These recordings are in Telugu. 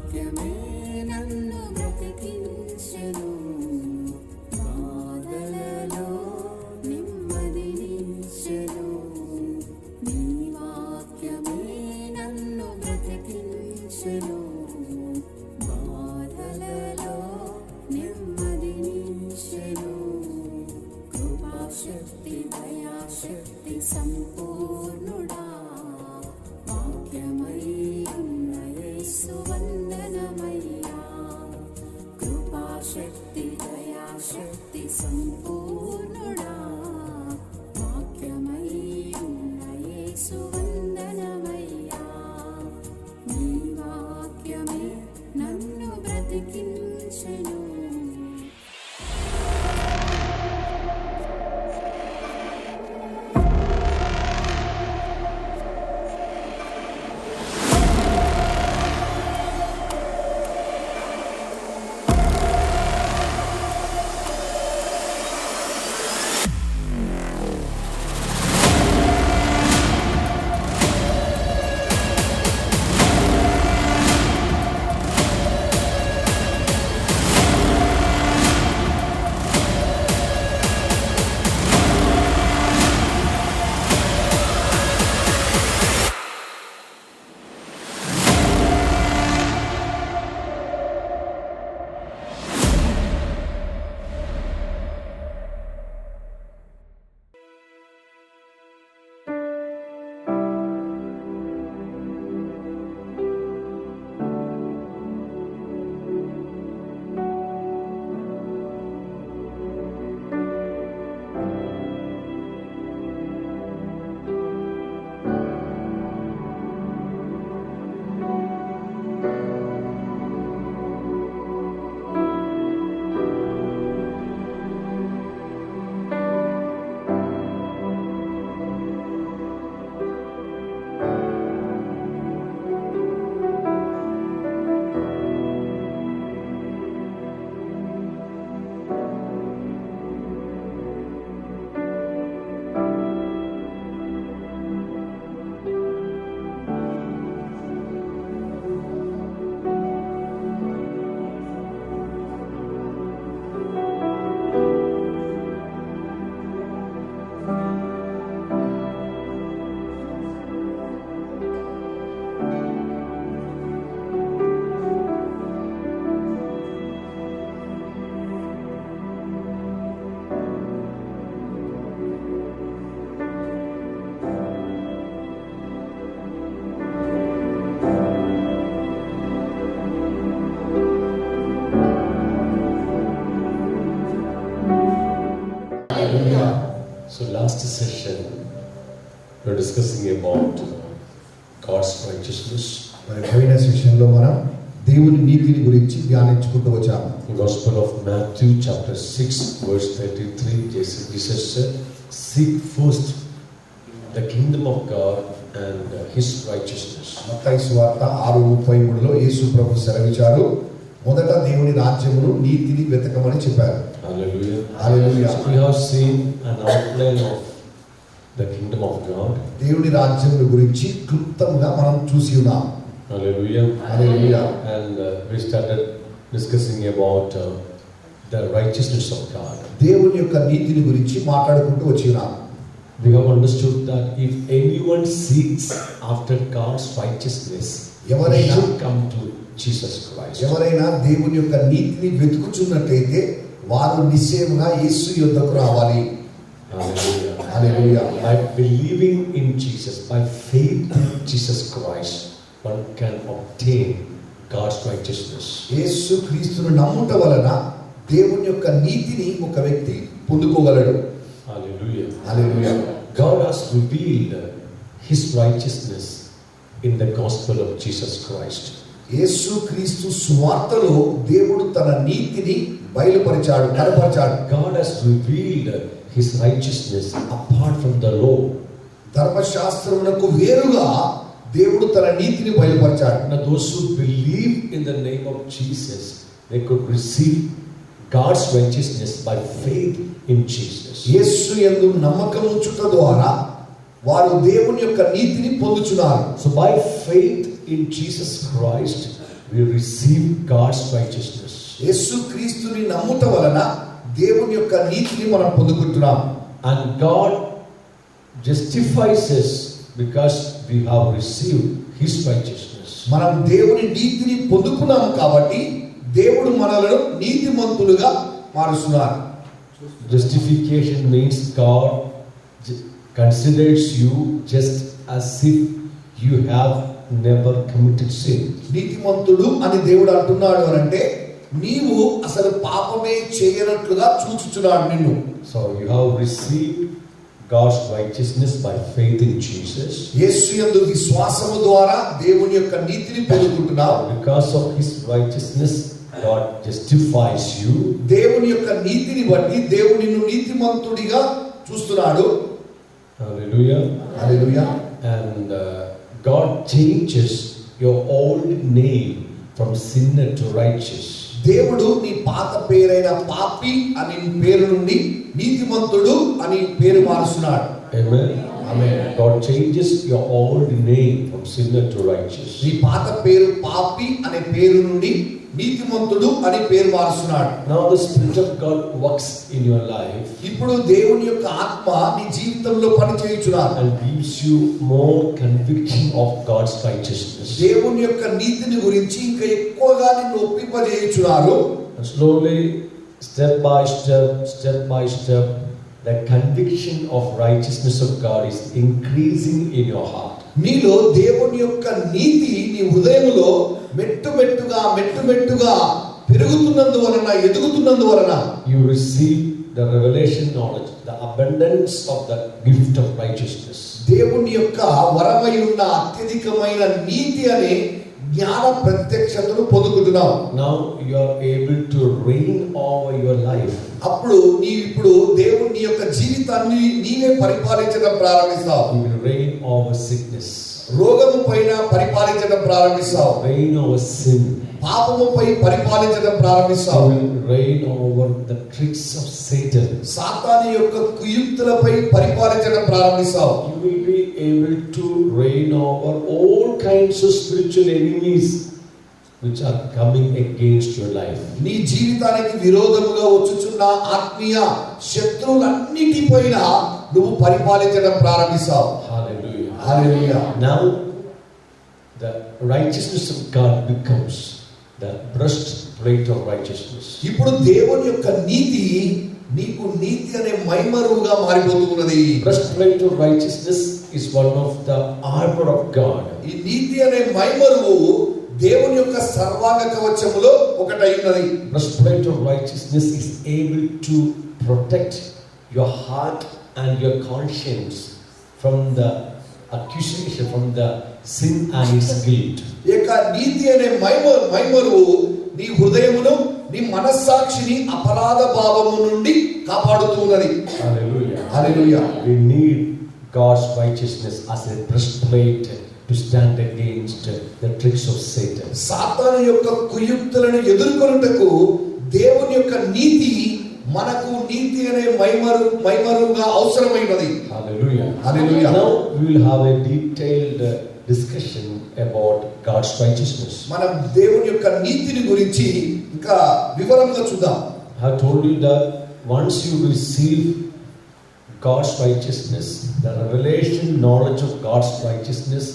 వాక్యమే నన్ను బ్రతికించెను, బాధలలో నెమ్మదినిచ్చెను. నీ వాక్యమే నన్ను బ్రతికించెను, బాధలలో నెమ్మదినిచ్చెను. కృపాశక్తి దయాశక్తి సంపూర్ణుడా, వాక్యమై ఉన్న యేసు వందనమయ్యా. కృపాశక్తి దయాశక్తి సంపూర్ణుడా, వాక్యమై ఉన్న యేసు వందనమయ్యా. నీ వాక్యమే నన్ను బ్రతికించెను. So last session we were discussing about God's righteousness. మరి పోయిన సెషన్లో మనం దేవుని నీతిని గురించి ధ్యానించుకుంటూ వచ్చాము. The Gospel of Matthew chapter 6 verse 33 Jesus said, "Seek first the kingdom of God and his righteousness." మత్తయి సువార్త 6:33లో యేసు ప్రభు సెలవిచ్చారు, మొదట దేవుని రాజ్యమును నీతిని వెతకమని చెప్పారు. Hallelujah. Hallelujah. So we have seen an outline of the kingdom of God. దేవుని రాజ్యమును గురించి క్లుప్తంగా మనం చూసి ఉన్నాం. Hallelujah. Hallelujah. And we started discussing about the righteousness of God. దేవుని యొక్క నీతిని గురించి మాట్లాడుకుంటూ వచ్చినాం. We have understood that if anyone seeks after God's righteousness, he should come to Jesus Christ. ఎవరైనా దేవుని యొక్క నీతిని వెతుకుచున్నట్లయితే వారు నిశ్చయముగా యేసు యొద్దకు రావాలి. Hallelujah. Hallelujah. By believing in Jesus, by faith in Jesus Christ, one can obtain God's righteousness. యేసు క్రీస్తును నమ్ముట వలన దేవుని యొక్క నీతిని ఒక వ్యక్తి పొందుకోగలడు. Hallelujah. Hallelujah. God has revealed his righteousness in the gospel of Jesus Christ. యేసు క్రీస్తు సువార్తలో దేవుడు తన నీతిని బయలుపరిచాడు, కనపరిచాడు. God has revealed his righteousness apart from the law. ధర్మశాస్త్రమునకు వేరుగా దేవుడు తన నీతిని బయలుపరిచాడు. Now those who believe in the name of Jesus, they could receive God's righteousness by faith in Jesus. యేసు యందు నమ్మకం ఉంచుట ద్వారా వారు దేవుని యొక్క నీతిని పొందుచున్నారు. So by faith in Jesus Christ, we receive God's righteousness. యేసుక్రీస్తుని నమ్ముట వలన దేవుని యొక్క నీతిని మనం పొందుకుంటున్నాం. And God justifies us because we have received His righteousness. మనం దేవుని నీతిని పొందుకున్నాం కాబట్టి దేవుడు మనలను నీతిమంతులుగా మారుస్తున్నారు. Justification means God considers you just as if you have never committed sin. నీతిమంతుడు అని దేవుడు అంటున్నాడు అంటే నీవు అసలు పాపమే చేయనట్లుగా చూచుచున్నాడు నిన్ను. So you have received God's righteousness by faith in Jesus. యేసు యందు విశ్వాసము ద్వారా దేవుని యొక్క నీతిని పొందుకుంటున్నావు. Because of His righteousness, God justifies you. దేవుని యొక్క నీతిని బట్టి దేవుడు నిన్ను నీతిమంతుడిగా చూస్తున్నాడు. Hallelujah. Hallelujah. And God changes your old name from sinner to righteous. దేవుడు నీ పాత పేరైన పాపి అని పేరు నుండి నీతిమంతుడు అని పేరు మారుస్తున్నాడు. Amen. Amen. God changes your old name from sinner to righteous. నీ పాత పేరు పాపి అనే పేరు నుండి నీతిమంతుడు అని పేరు మారుస్తున్నాడు. Now the Spirit of God works in your life ఇప్పుడు దేవుని యొక్క ఆత్మ నీ జీవితంలో పని చేయుచున్నాడు. and gives you more conviction of God's righteousness. దేవుని యొక్క నీతిని గురించి ఇంకా ఎక్కువగా నిన్ను ఒప్పింపజేయుచున్నారు. And slowly, step by step, the conviction of righteousness of God is increasing in your heart. నీలో దేవుని యొక్క నీతి నీ హృదయములో మెట్టుమెట్టుగా పెరుగుతున్నందువలన ఎదుగుతున్నందువలన You receive the revelation knowledge, the abundance of the gift of righteousness. దేవుని యొక్క వరమై ఉన్న అత్యధికమైన నీతి అనే జ్ఞాన ప్రత్యక్షతను పొందుకుంటున్నావు. Now you are able to reign over your life. అప్పుడు నీవు దేవుని యొక్క జీవితాన్ని నీవే పరిపాలించడం ప్రారంభిస్తావు. You will reign over sickness. రోగము పైన పరిపాలించడం ప్రారంభిస్తావు. Reign over sin. పాపముపై పరిపాలించడం You ప్రారంభిస్తావు. will reign over the tricks of Satan. సాతాను యొక్క కుయుక్తులపై పరిపాలించడం ప్రారంభిస్తావు. You will be able to reign over all kinds of spiritual enemies which are coming against your life. నీ జీవితానికి విరోధముగా వచ్చుచున్న ఆత్మీయ శత్రువులన్నిటిపైన నువ్వు పరిపాలించడం ప్రారంభిస్తావు. Hallelujah. Hallelujah. Now the righteousness of God becomes the breastplate of righteousness. ఇప్పుడు దేవుని యొక్క నీతి నీకు నీతి అనే మైమరువుగా మారిపోతున్నది. Breastplate of righteousness is one of the armor of God. ఈ నీతి అనే మైమరువు దేవుని యొక్క సర్వాంగ కవచములో ఒకటై ఉన్నది. Breastplate of righteousness is able to protect your heart and your conscience from the accusation, from the sin and its guilt. ఈ యొక్క నీతి అనే మైమరువు నీ హృదయమును నీ మనస్సాక్షిని అపరాధ భావము నుండి కాపాడుతున్నది. Hallelujah. Hallelujah. We need God's righteousness as a breastplate to stand against the tricks of Satan. సాతాను యొక్క కుయుక్తులను ఎదుర్కొనుటకు దేవుని యొక్క నీతి మనకు నీతి అనే మైమరుగా అవసరమైనది. Hallelujah. Hallelujah. Now we will have a detailed discussion about God's righteousness. మనం దేవుని యొక్క నీతిని గురించి ఇంకా వివరంగా చూద్దాం. I have told you that once you receive God's righteousness, the revelation knowledge of God's righteousness,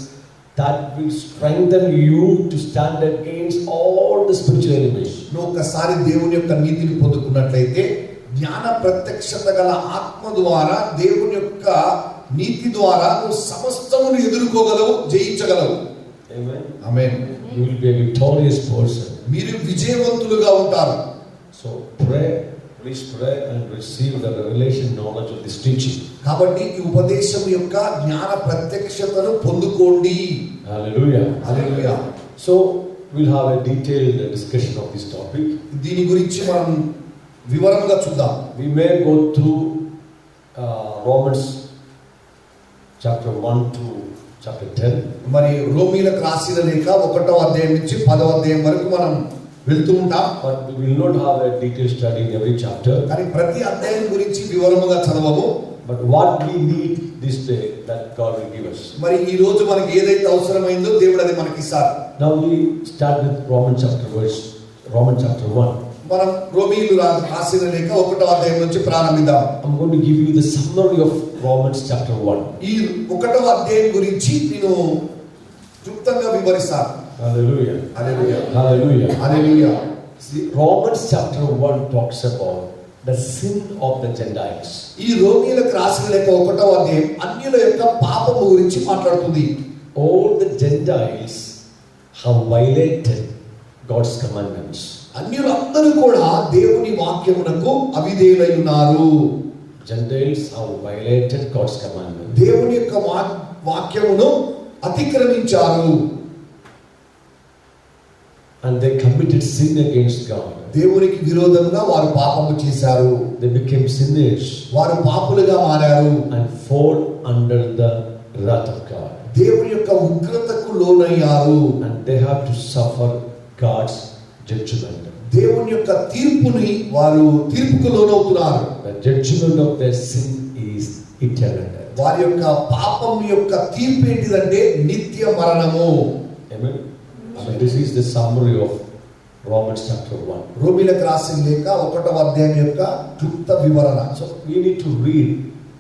that will strengthen you to stand against all the spiritual enemies. నువ్వు ఒకసారి దేవుని యొక్క నీతిని పొందుకున్నట్లయితే జ్ఞాన ప్రత్యక్షత గల ఆత్మ ద్వారా దేవుని యొక్క నీతి ద్వారా నువ్వు సమస్తమును ఎదుర్కోగలవు, జయించగలవు. Amen. Amen. You will be a victorious person. మీరు విజయవంతులుగా ఉంటారు. So please pray and receive the revelation knowledge of this teaching. కాబట్టి ఈ ఉపదేశం యొక్క జ్ఞాన ప్రత్యక్షతను పొందుకోండి. Hallelujah. Hallelujah. So we'll have a detailed discussion of this topic. దీని గురించి మనం వివరంగా చూద్దాం. We may go through Romans chapter 1 to chapter 10. మరి రోమీలకు రాసిన లేఖ 1వ అధ్యాయం నుంచి 10వ అధ్యాయం వరకు మనం వెళ్తూ ఉంటాం. But we will not have a detailed study in every chapter. కానీ ప్రతి అధ్యాయం గురించి వివరముగా చదవము. But what we need this day, that God will give us. మరి ఈ రోజు మనకి ఏదైతే అవసరమైందో దేవుడు అది మనకి ఇస్తారు. Now we start with Romans chapter 1. మనం రోమీయులు రాసిన లేఖ 1వ అధ్యాయం నుంచి ప్రారంభిద్దాం. I'm going to give you the summary of Romans chapter 1. ఈ 1వ అధ్యాయం గురించి నేను క్లుప్తంగా వివరిస్తాను. Hallelujah. Hallelujah. Hallelujah. Hallelujah. See, Romans chapter 1 talks about the sin of the Gentiles. ఈ రోమీయులకు రాసిన లేఖ 1వ అధ్యాయం అన్యుల యొక్క పాపము గురించి మాట్లాడుతుంది. All the Gentiles have violated God's commandments. అన్యులందరూ కూడా దేవుని వాక్యమునకు అవిధేయులై ఉన్నారు. Gentiles have violated God's commandment. దేవుని యొక్క వాక్యమును అతిక్రమించారు. And they committed sin against God. దేవునికి విరోధంగా వారు పాపము చేశారు. They became sinners వారు పాపులుగా మారారు. and fall under the wrath of God. దేవుని యొక్క ఉగ్రతకు లోనయ్యారు. And they have to suffer God's judgment. దేవుని యొక్క తీర్పుకు లోనవుతున్నారు. The judgment of their sin is eternal death. వారి యొక్క పాపం యొక్క తీర్పు ఏంటిదంటే నిత్య మరణము. Amen. So this is the summary of Romans chapter 1. రోమీయులకు రాసిన లేఖ 1వ అధ్యాయం యొక్క క్లుప్త వివరణ. So we need to read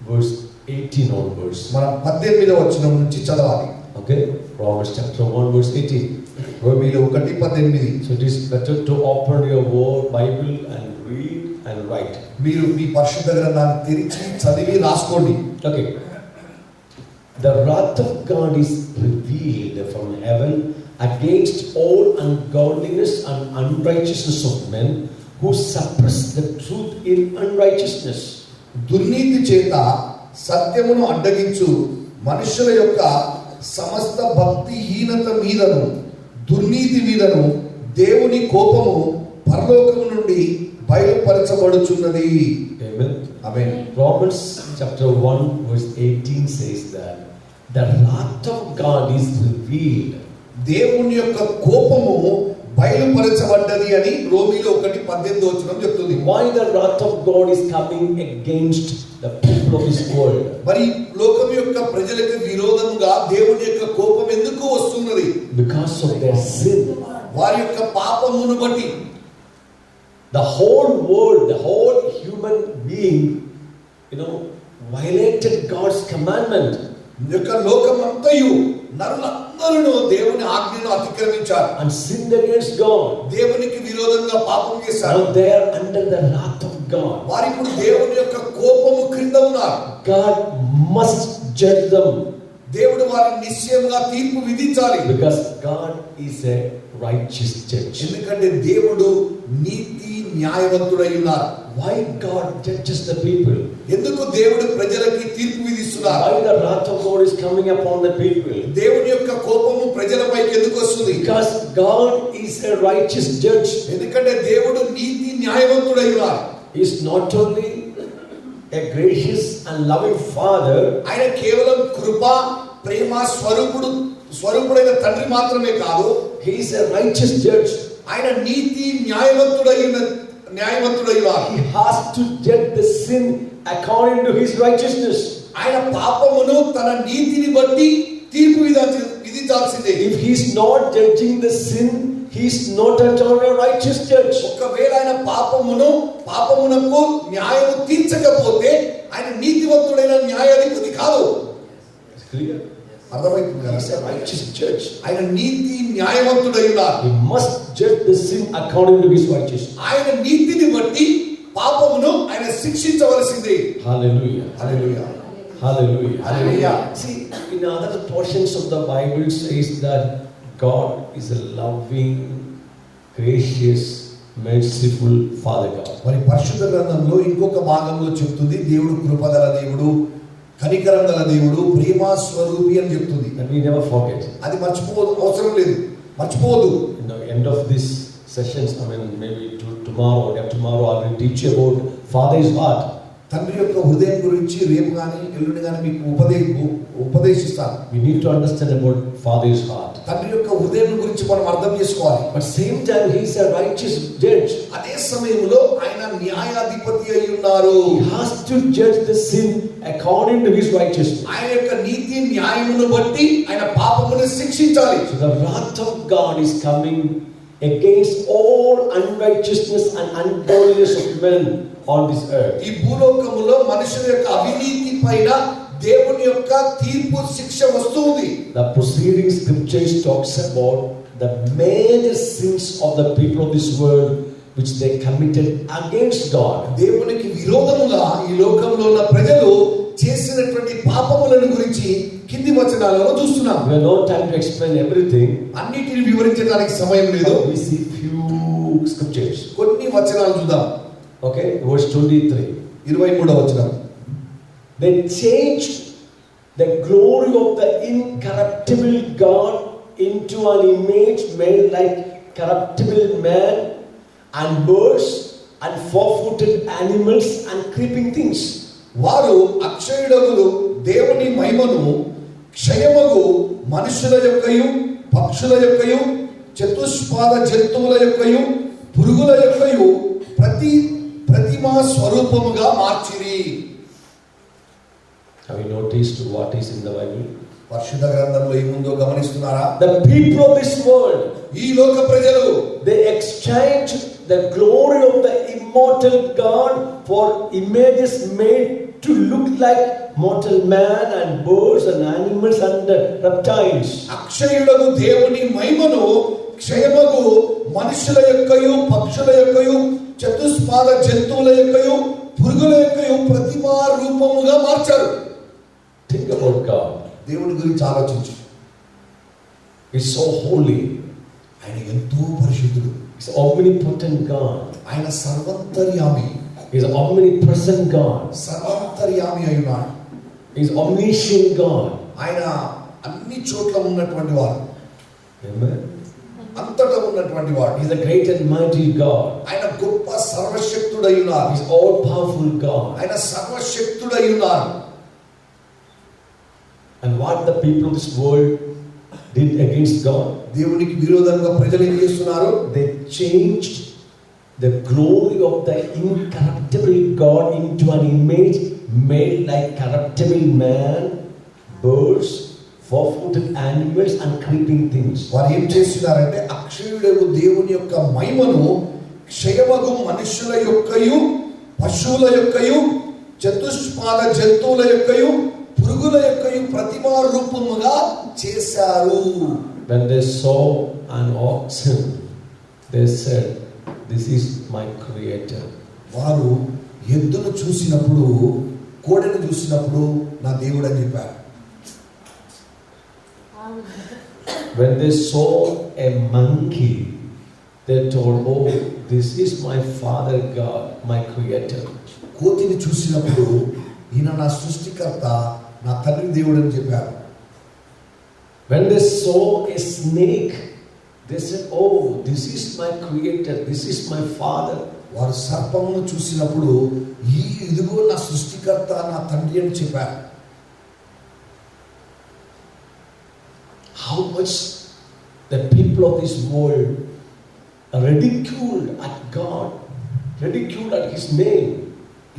verse 18 onwards. మనం 18వ వచనం నుంచి చదవాలి. Okay? Romans chapter 1 verse 18. రోమీయులు 1:18. So it is better to open your word Bible and read and write. మీరు మీ పరిశుద్ధ గ్రంథాన్ని తెరిచి చదివి రాసుకోండి. Okay. The wrath of God is revealed from heaven against all ungodliness and unrighteousness of men who suppress the truth in unrighteousness. దుర్నీతి చేత సత్యమును అడ్డగించు మనుషుల యొక్క సమస్త భక్తిహీనత మీదను దుర్నీతి మీదను దేవుని కోపము పరలోకము నుండి బయలుపరచబడుచున్నది. Amen. Amen. Romans chapter 1 verse 18 says that the wrath of God is revealed. దేవుని యొక్క కోపము బయలుపరచబడ్డది అని రోమీయులు 1:18 వచనం చెప్తుంది. Why the wrath of God is coming against the people of this world? మరి లోకం యొక్క ప్రజలకు విరోధంగా దేవుని యొక్క కోపం ఎందుకు వస్తున్నది? Because of their sin. వారి యొక్క పాపమును బట్టి. The whole world, the whole human being, violated God's commandment. యొక్క లోకమంతయు నరులందరూ దేవుని ఆజ్ఞను అతిక్రమించారు. And sinned against God. దేవునికి విరోధంగా పాపం చేశారు. Now they are under the wrath of God. వారు ఇప్పుడు దేవుని యొక్క కోపము క్రింద ఉన్నారు. God must judge them. దేవుడు వారిని నిశ్చయంగా తీర్పు విధించాలి. Because God is a righteous judge. ఎందుకంటే దేవుడు నీతి న్యాయవంతుడై ఉన్నారు. Why God judges the people? ఎందుకు దేవుడు ప్రజలకి తీర్పు విధిస్తున్నారు? Why the wrath of God is coming upon the people? దేవుని యొక్క కోపము ప్రజలపైకి ఎందుకు వస్తుంది? Because God is a righteous judge. ఎందుకంటే దేవుడు నీతి న్యాయవంతుడై ఉన్నారు. He is not only a gracious and loving father. ఆయన కేవలం కృప ప్రేమ స్వరూపుడైన తండ్రి మాత్రమే కాదు. He is a righteous judge. ఆయన నీతి న్యాయవంతుడై ఉన్నారు. He has to judge the sin according to his righteousness. ఆయన పాపమును తన నీతిని బట్టి తీర్పు విధించాల్సిందే. If he is not judging the sin, he is not at all a righteous judge. ఒకవేళ ఆయన పాపమునకు న్యాయము తీర్చకపోతే ఆయన నీతివంతుడైన న్యాయాధిపతి కాదు. It's clear. అర్థమవుతుంది కదా? He is a righteous judge. ఆయన నీతి న్యాయవంతుడై ఉన్నారు. He must judge the sin according to his righteousness. ఆయన నీతిని బట్టి పాపమును ఆయన శిక్షించవలసిందే. Hallelujah. Hallelujah. Hallelujah. Hallelujah. See, in other portions of the Bible says that God is a loving, gracious, merciful Father God. మరి పరిశుద్ధ గ్రంథంలో ఇంకొక భాగంలో చెప్తుంది దేవుడు కృపగల దేవుడు, కనికరం గల దేవుడు, ప్రేమ స్వరూపి అని చెప్తుంది. And we never forget. అది అవసరం లేదు, మర్చిపోవద్దు. In the end of this sessions, maybe tomorrow or tomorrow I will teach you about Father's heart. తండ్రి యొక్క హృదయం గురించి రేపు కానీ ఎల్లుండి కానీ మీకు ఉపదేశిస్తాను. We need to understand about Father's heart. తండ్రి యొక్క హృదయం గురించి మనం అర్థం చేసుకోవాలి. But same time he is a righteous judge. అదే సమయంలో ఆయన న్యాయాధిపతి అయి ఉన్నారు. He has to judge the sin according to his righteousness. ఆయన యొక్క నీతి న్యాయమును బట్టి ఆయన పాపమును శిక్షించాలి. So the wrath of God is coming against all unrighteousness and ungodliness of men on this earth. ఈ భూలోకములో మనుషుల యొక్క అవినీతి పైన దేవుని యొక్క తీర్పు శిక్ష వస్తుంది. The preceding scriptures talks about the major sins of the people of this world which they committed against God. దేవునికి విరోధముగా ఈ లోకంలో ఉన్న ప్రజలు చేసినటువంటి పాపములను గురించి కింది వచనాలలో చూస్తున్నాం. We have no time to explain everything. అన్నిటిని వివరించడానికి సమయం లేదు. We see few scriptures. కొన్ని వచనాలు చూద్దాం. Okay, verse 23. 23వ వచనం. They changed the glory of the incorruptible God into an image made like corruptible man and birds and four-footed animals and creeping things. వారు అక్షయుడగులు దేవుని మహిమను క్షయమగు మనుషుల యొక్కయు పక్షుల యొక్కయు చతుష్పాద జంతువుల యొక్కయు పురుగుల యొక్కయు ప్రతిమా స్వరూపముగా మార్చిరి. Have you noticed what is in the Bible? పరిశుద్ధ గ్రంథంలో ఏముందో గమనిస్తున్నారా? The people of this world, ఈ లోక ప్రజలు they exchanged the glory of the immortal God for images made to look like mortal man and birds and animals and reptiles. అక్షయుడగు దేవుని మహిమను క్షయమగు మనుషుల యొక్కయు పక్షుల యొక్కయు చతుష్పాద జంతువుల యొక్కయు పురుగుల యొక్కయు ప్రతిమా రూపముగా మార్చారు. Think about God. దేవుని గురించి ఆలోచించు. He's so holy. ఆయన ఎంతో పరిశుద్ధుడు. He's omnipotent God. ఆయన సర్వంతర్యామి. He's omnipresent God. సర్వంతర్యామి అయి ఉన్నాడు. He's omniscient God. ఆయన అన్ని చోట్ల ఉన్నటువంటి వాడు. Amen. అంతటా ఉన్నటువంటి వాడు. He's a great and mighty God. ఆయన గొప్ప సర్వశక్తుడై ఉన్నాడు. He's all powerful God. ఆయన సర్వశక్తుడై ఉన్నాడు. And what the people of this world did against God? దేవునికి విరోధంగా ప్రజలు ఏం చేస్తున్నారు? They changed the glory of the incorruptible God into an image made like corruptible man, birds, four-footed animals and creeping things. వారు ఏం చేస్తున్నారంటే అక్షయుడగు దేవుని యొక్క మహిమను క్షయమగు మనుషుల యొక్కయు పశువుల యొక్కయు చతుష్పాద జంతువుల యొక్కయు పురుగుల యొక్కయు ప్రతిమా రూపముగా చేశారు. When they saw an oxen, they said, "This is my creator." వారు ఎద్దును చూసినప్పుడు కోడెను చూసినప్పుడు నా దేవుడు అని చెప్పారు. When they saw a monkey, they told, "Oh, this is my Father God, my creator." కోతిని చూసినప్పుడు ఈయన నా సృష్టికర్త, నా తండ్రి దేవుడు అని చెప్పారు. When they saw a snake, they said, "Oh, this is my creator, this is my Father." వారు సర్పమును చూసినప్పుడు ఇదిగో నా సృష్టికర్త, నా తండ్రి అని చెప్పారు. How much the people of this world ridiculed at God, ridiculed at His name.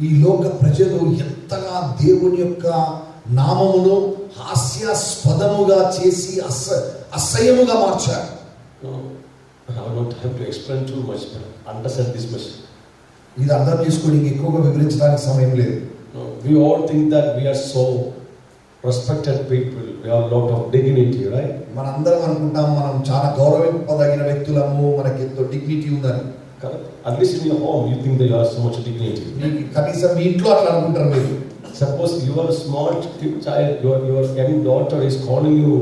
ఈ లోక ప్రజలు ఎంతగా దేవుని యొక్క నామమును హాస్యాస్పదముగా చేసి అసహ్యముగా మార్చారు. No, I have no time to explain too much, but understand this much. ఇది అర్థం చేసుకోవడానికి ఎక్కువగా వివరించడానికి సమయం లేదు. No, we all think that we are so respected people, we have a lot of dignity, right? మనందరం అనుకుంటాం మనం చాలా గౌరవింపదగిన వ్యక్తులము, మనకి ఎంతో డిగ్నిటీ ఉందని. Correct? At least in your home, you think that you have so much dignity. మీకు కనీసం మీ ఇంట్లో అట్లా అనుకుంటారు మీరు. Suppose you are a small child, your young daughter is calling you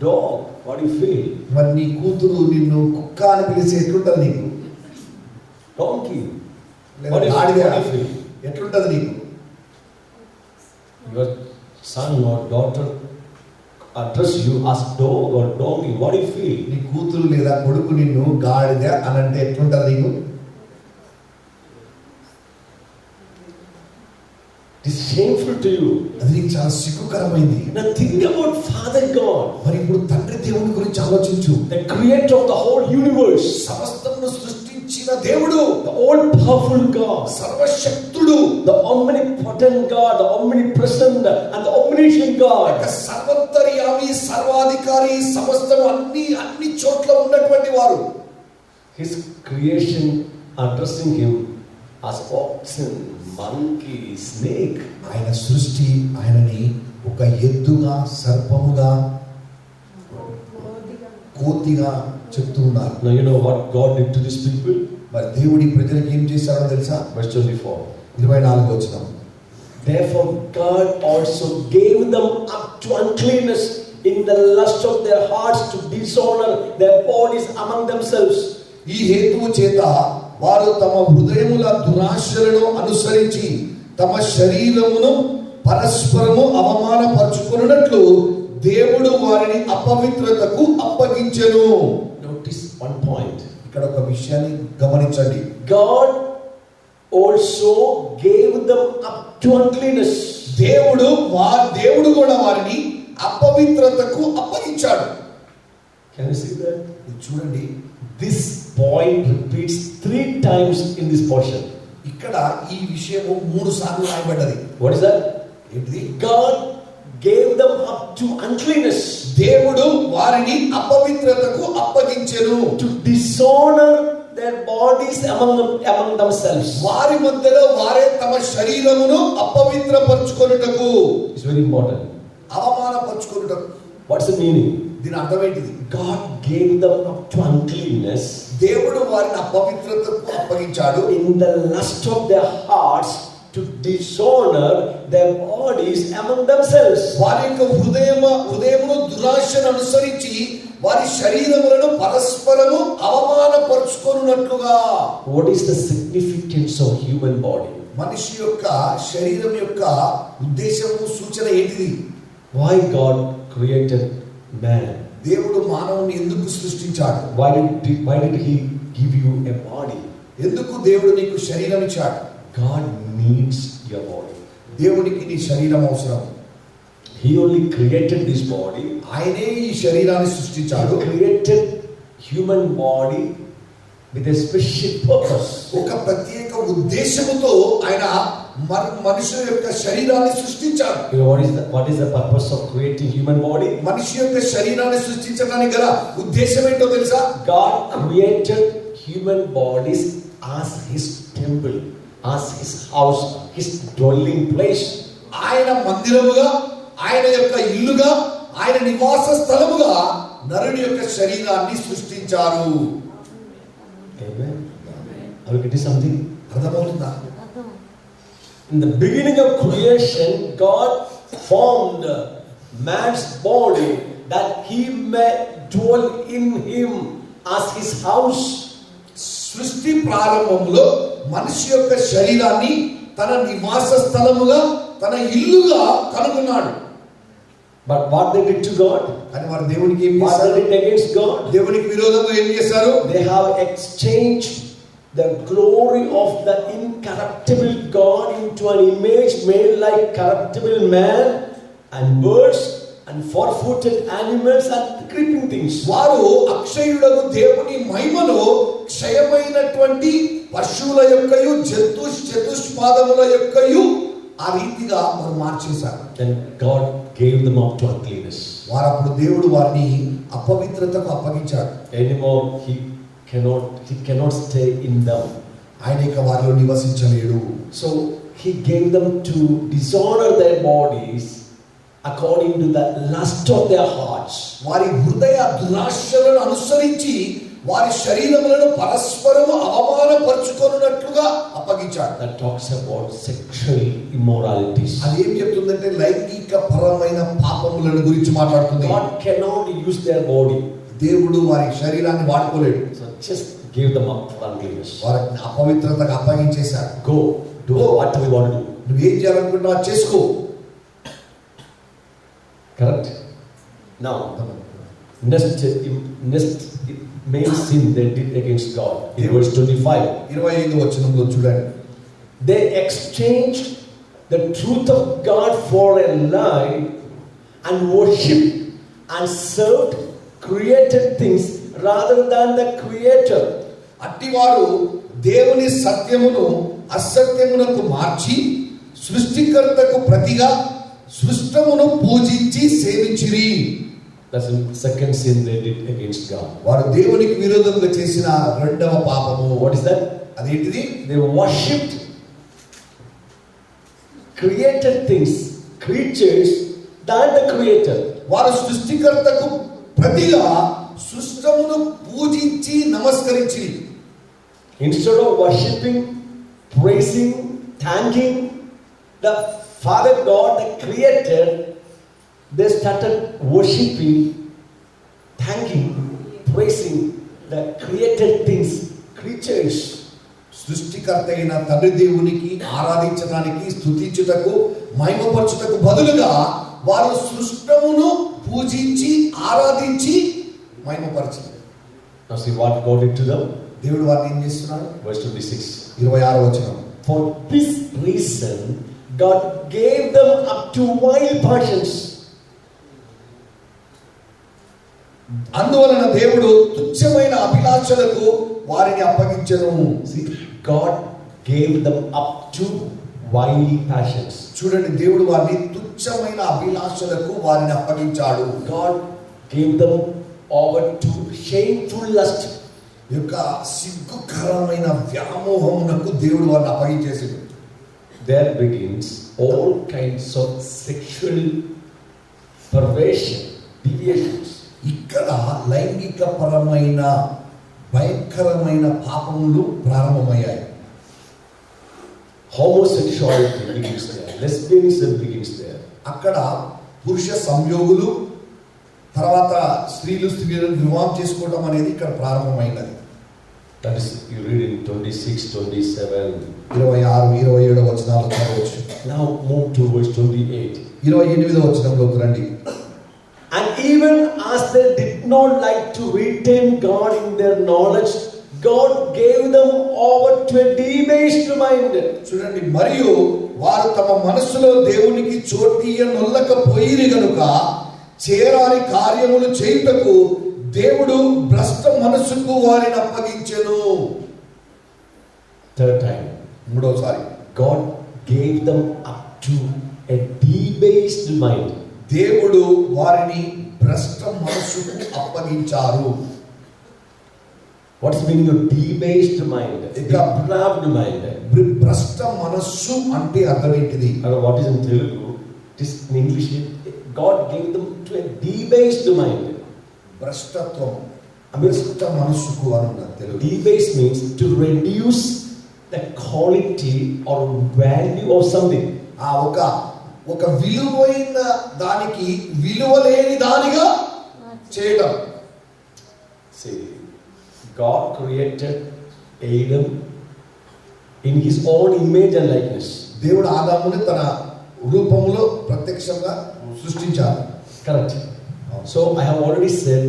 dog. What do you feel? మరి నీ కూతురు నిన్ను కుక్క అని పిలిచి ఎట్లుంటది నీకు? Donkey. లేదా What do గాడిద you feel? ఎట్లుంటది నీకు? Your son or daughter address you as dog or donkey. What do you feel? నీ కూతురు లేదా కొడుకు నిన్ను గాడిద అని అంటే ఎట్లుంటది నీకు? It is shameful to you. అది నీకు చాలా సిగ్గుకరమైంది. Now think about Father God, మరి ఇప్పుడు తండ్రి దేవుని గురించి ఆలోచించు. the creator of the whole universe, సమస్తమును సృష్టించిన దేవుడు, the all-powerful God, సర్వశక్తుడు, the omnipotent God, the omnipresent and the omniscient God. సర్వోత్తరయామి, సర్వాధికారి, సమస్తము అన్ని చోట్ల ఉన్నటువంటి వారు. His creation addressing him as oxen, monkey, snake. ఆయన సృష్టి ఆయనని ఒక ఎద్దుగా, సర్పముగా, కోతిగా చెప్తూ ఉన్నారు. Now you know what God did to these people? మరి దేవుడి ప్రజలకు ఏం చేశాడో తెలుసా? Verse 24. 24వ వచనం. Therefore God also gave them up to uncleanness in the lust of their hearts to dishonor their bodies among themselves. ఈ హేతువు చేత వారు తమ హృదయముల దురాశలను అనుసరించి తమ శరీరమును పరస్పరము అవమానపరచుకొనున్నట్లు దేవుడు వారిని అపవిత్రతకు అప్పగించెను. Notice one point. ఇక్కడ ఒక విషయాన్ని గమనించండి. God also gave them up to uncleanness. దేవుడు కూడా వారిని అపవిత్రతకు అప్పగించాడు. Can you see that? ఇది చూడండి. This point repeats 3 times in this portion. ఇక్కడ ఈ విషయము 3 సార్లు రాయబడ్డది. What is that? ఏంటిది? God gave them up to uncleanness. దేవుడు వారిని అపవిత్రతకు అప్పగించెను. To dishonor their bodies among themselves. వారి మధ్యలో వారే తమ శరీరమును అపవిత్రపరచుకొనుటకు. It's very important. అవమానపరచుకొనుటకు. What's the meaning? దీని అర్థం ఏంటిది? God gave them up to uncleanness. దేవుడు వారిని అపవిత్రతకు అప్పగించాడు. In the lust of their hearts to dishonor their bodies among themselves. వారి యొక్క హృదయమును దురాశను అనుసరించి వారి శరీరములను పరస్పరము అవమానపరచుకొనున్నట్లుగా. What is the significance of human body? మనిషి యొక్క శరీరం యొక్క ఉద్దేశము, సూచన ఏంటిది? Why God created man? దేవుడు మానవుని ఎందుకు సృష్టించాడు? Why did he give you a body? ఎందుకు దేవుడు నీకు శరీరం ఇచ్చాడు? God needs your body. దేవునికి నీ శరీరం అవసరం. He only created this body. ఆయనే ఈ శరీరాన్ని సృష్టించాడు. He created human body with a special purpose. ఒక ప్రత్యేక ఉద్దేశముతో ఆయన మనుషుల యొక్క శరీరాన్ని సృష్టించాడు. You know what is the purpose of creating human body? మనిషి యొక్క శరీరాన్ని సృష్టించడానికి గల ఉద్దేశం ఏంటో తెలుసా? God created human bodies as his temple, as his house, his dwelling place. ఆయన మందిరముగా, ఆయన యొక్క ఇల్లుగా, ఆయన నివాస స్థలముగా నరుని యొక్క శరీరాన్ని సృష్టించారు. Amen. Are you getting something? అర్థమవుతుందా? In the beginning of creation, God formed man's body that he may dwell in him as his house. సృష్టి ప్రారంభంలో మనిషి యొక్క శరీరాన్ని తన నివాస స్థలముగా, తన ఇల్లుగా కనుగొన్నాడు. But what they did to God? కానీ వారు దేవునికి ఏం What చేశారు? they did against God? దేవునికి విరోధంగా ఏం చేశారు? They have exchanged the glory of the incorruptible God into an image made like corruptible man and birds and four-footed animals and creeping things. వారు అక్షయుడగు దేవుని మహిమను క్షయమైనటువంటి పశువుల యొక్కయు చతుష్పాదముల యొక్కయు ఆ రీతిగా వారు మార్చేశారు. Then God gave them up to uncleanness. వారు అప్పుడు దేవుడు వారిని అపవిత్రతకు అప్పగించాడు. Anymore he cannot stay in them. ఆయన ఇక వారిలో నివసించలేడు. So he gave them to dishonor their bodies according to the lust of their hearts. వారి హృదయ దురాశలను అనుసరించి వారి శరీరములను పరస్పరము అవమానపరచుకొనున్నట్లుగా అప్పగించాడు. That talks about sexual immoralities. అది ఏం చెప్తుందంటే లైంగిక పరమైన పాపములను గురించి మాట్లాడుతుంది. God cannot use their body. దేవుడు వారి శరీరాన్ని వాడుకోలేడు. So just give them up for uncleanness. వారిని అపవిత్రతకు అప్పగించేశాడు. Go do what we want to do. నువ్వేం చేయాలనుకుంటున్నావు చేసుకో. Correct? Now next main sin they did against God in verse 25. 25వ వచనంలో చూడండి. They exchanged the truth of God for a life and worship and served created things rather than the creator. అట్టివారు దేవుని సత్యమును అసత్యమునకు మార్చి సృష్టికర్తకు ప్రతిగా సృష్టమును పూజించి సేవించిరి. That's the second sin they did against God. వారు దేవునికి విరోధంగా చేసిన రెండవ పాపము. What is that? అదేంటిది? They worshipped created things, creatures than the creator. వారు సృష్టికర్తకు ప్రతిగా సృష్టమును పూజించి నమస్కరించి, Instead of worshipping, praising, thanking the Father God, the creator, they started worshipping, thanking, praising the created things, creatures. సృష్టికర్త అయిన తండ్రి దేవునికి ఆరాధించడానికి, స్తుతించుటకు, మహిమపరచుటకు బదులుగా వారు సృష్టమును పూజించి ఆరాధించి మహిమపరచారు. Now see what God did to them. దేవుడు వారిని ఏం చేస్తున్నాడు? Verse 26. 26వ వచనం. For this reason, God gave them up to wild passions. అందువలన దేవుడు తుచ్చమైన అభిలాషలకు వారిని అప్పగించెను. See, God gave them up to wild passions. చూడండి, దేవుడు వారిని తుచ్చమైన అభిలాషలకు వారిని అప్పగించాడు. God gave them over to shameful lust. ఈ యొక్క సిగ్గుకరమైన వ్యామోహమునకు దేవుడు వారిని అప్పగించేసాడు. There begins all kinds of sexual perversion, deviations. ఇక్కడ లైంగిక పరమైన భయంకరమైన పాపములు ప్రారంభమయ్యాయి. Homosexuality begins there. Lesbianism begins there. అక్కడ పురుష సంయోగులు, తర్వాత స్త్రీలను వివాహం చేసుకోవడం అనేది ఇక్కడ ప్రారంభమైనది. That is, you read in 26, 27. 26, 27 వచనాలు చదవచ్చు. Now move to verse 28. 28వ వచనంలోకి రండి. And even as they did not like to retain God in their knowledge, God gave them over to a debased mind. చూడండి, మరియు వారు తమ మనస్సులో దేవునికి చోటియనొల్లకపోయిరి గనుక చేరాని కార్యములు చేయుటకు దేవుడు భ్రష్ట మనస్సుకు వారిని అప్పగించెను. Third time, మూడోసారి God gave them up to a debased mind. దేవుడు వారిని భ్రష్ట మనస్సుకు అప్పగించారు. What is meaning of debased mind? Depraved mind. భ్రష్ట మనస్సు అంటే అర్థం ఏంటిది? What is in Telugu? It is in English. God gave them to a debased mind. భ్రష్టత్వం, భ్రష్ట మనస్సుకు అన్న Telugu. Debased means to reduce the quality or value of something. ఒక విలువైన దానికి విలువలేని దానిగా చేయడం. See, God created Adam in his own image and likeness. దేవుడు ఆదాముని తన రూపములో ప్రత్యక్షంగా సృష్టించారు. Correct. So I have already said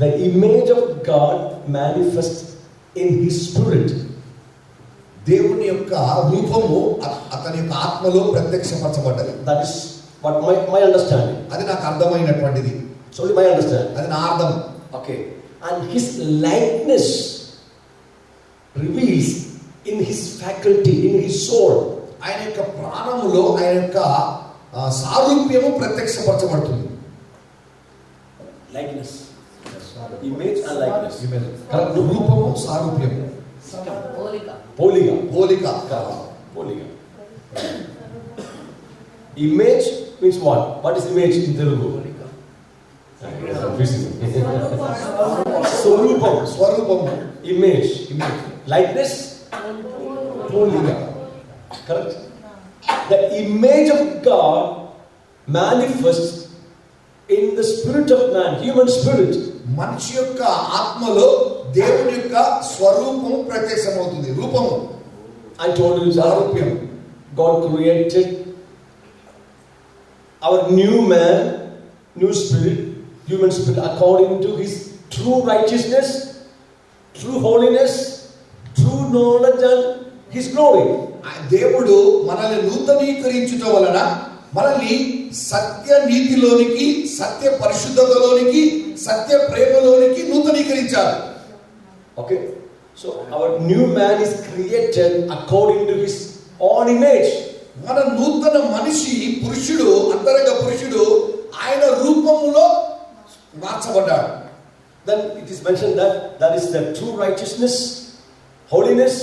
the image of God manifests in his spirit. దేవుని యొక్క రూపము అతని యొక్క ఆత్మలో ప్రత్యక్షపరచబడ్డది. That is what my understanding. అది నాకు అర్థమైనటువంటిది. It's only my understanding. అది నా అర్థం. Okay. And his likeness reveals in his faculty, in his soul. ఆయన యొక్క ప్రాణములో ఆయన యొక్క సారూప్యము ప్రత్యక్షపరచబడుతుంది. Likeness. Image and likeness. Correct. రూపము, సారూప్యము. Poliga. Poliga. Image means what? What is image in Telugu? స్వరూపము. Image. Likeness. Poliga. Correct. The image of God manifests in the spirit of man, human spirit. మనిషి యొక్క ఆత్మలో దేవుని యొక్క స్వరూపము ప్రత్యక్షమవుతుంది. రూపము. I told you, సారూప్యం. God created our new man, new spirit, human spirit, according to his true righteousness, true holiness, true knowledge and his glory. దేవుడు మనల్ని నూతనీకరించుట వలన మనల్ని సత్య నీతిలోనికి, సత్య పరిశుద్ధతలోనికి, సత్య ప్రేమలోనికి నూతనీకరించారు. Okay, so our new man is created according to his own image. మన నూతన మనిషి పురుషుడు, అంతరంగ పురుషుడు ఆయన రూపములో మార్చబడ్డాడు. Then it is mentioned that that is the true righteousness, holiness,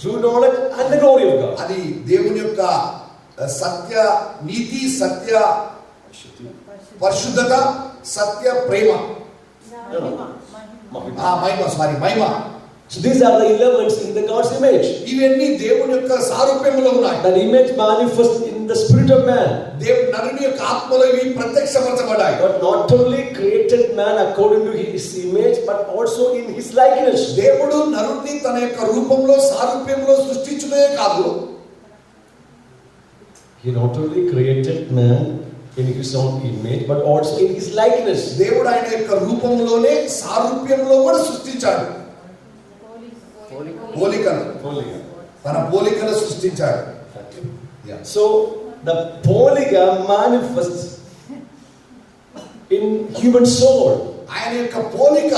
true knowledge and the glory of God. అది దేవుని యొక్క సత్య నీతి, సత్య పరిశుద్ధత, సత్య ప్రేమ, మహిమ. So these are the elements in the God's image. ఇవన్నీ దేవుని యొక్క సారూప్యములో ఉన్నాయి. That image manifests in the spirit of man. దేవుని నరుని యొక్క ఆత్మలో ఇవి ప్రత్యక్షపరచబడ్డాయి. God not only created man according to his image but also in his likeness. దేవుడు నరుని తన యొక్క రూపంలో, సారూప్యంలో సృష్టించునే కాదు, He not only created man in his own image but also in his likeness. దేవుడు ఆయన యొక్క రూపంలోనే, సారూప్యంలో కూడా సృష్టించాడు. పోలికను, తన పోలికను సృష్టించాడు. So the పోలిక manifests in human soul. ఆయన యొక్క పోలిక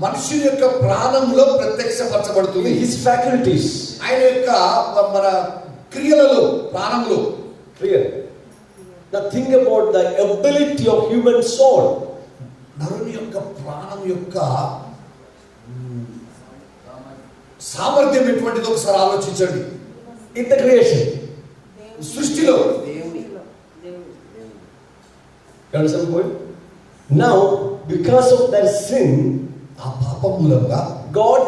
మనుషుని యొక్క ప్రాణంలో ప్రత్యక్షపరచబడుతుంది. His faculties. ఆయన యొక్క మన క్రియలలో, ప్రాణంలో. Clear. Now think about the ability of human soul. నరుని యొక్క ప్రాణం యొక్క సామర్థ్యం ఎటువంటిదో ఒకసారి ఆలోచించండి. In the creation. సృష్టిలో. You understand the point? Now, because of their sin, ఆ పాప మూలంగా God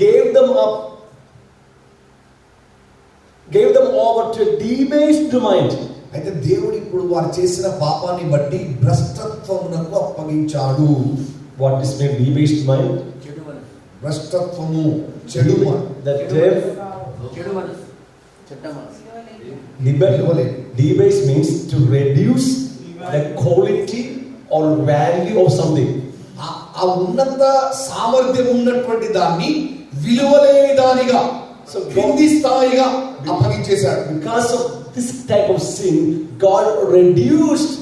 gave them over to a debased mind. అయితే దేవుడు ఇప్పుడు వారు చేసిన పాపాన్ని బట్టి భ్రష్టత్వమునకు అప్పగించాడు. What is meant debased mind? భ్రష్టత్వము, చెడు The term debased means to reduce the quality or value of something. ఆ ఉన్నత సామర్థ్యం ఉన్నటువంటి దాన్ని విలువలేని దానిగా, కింది స్థాయిగా అప్పగించేశాడు. Because of this type of sin, God reduced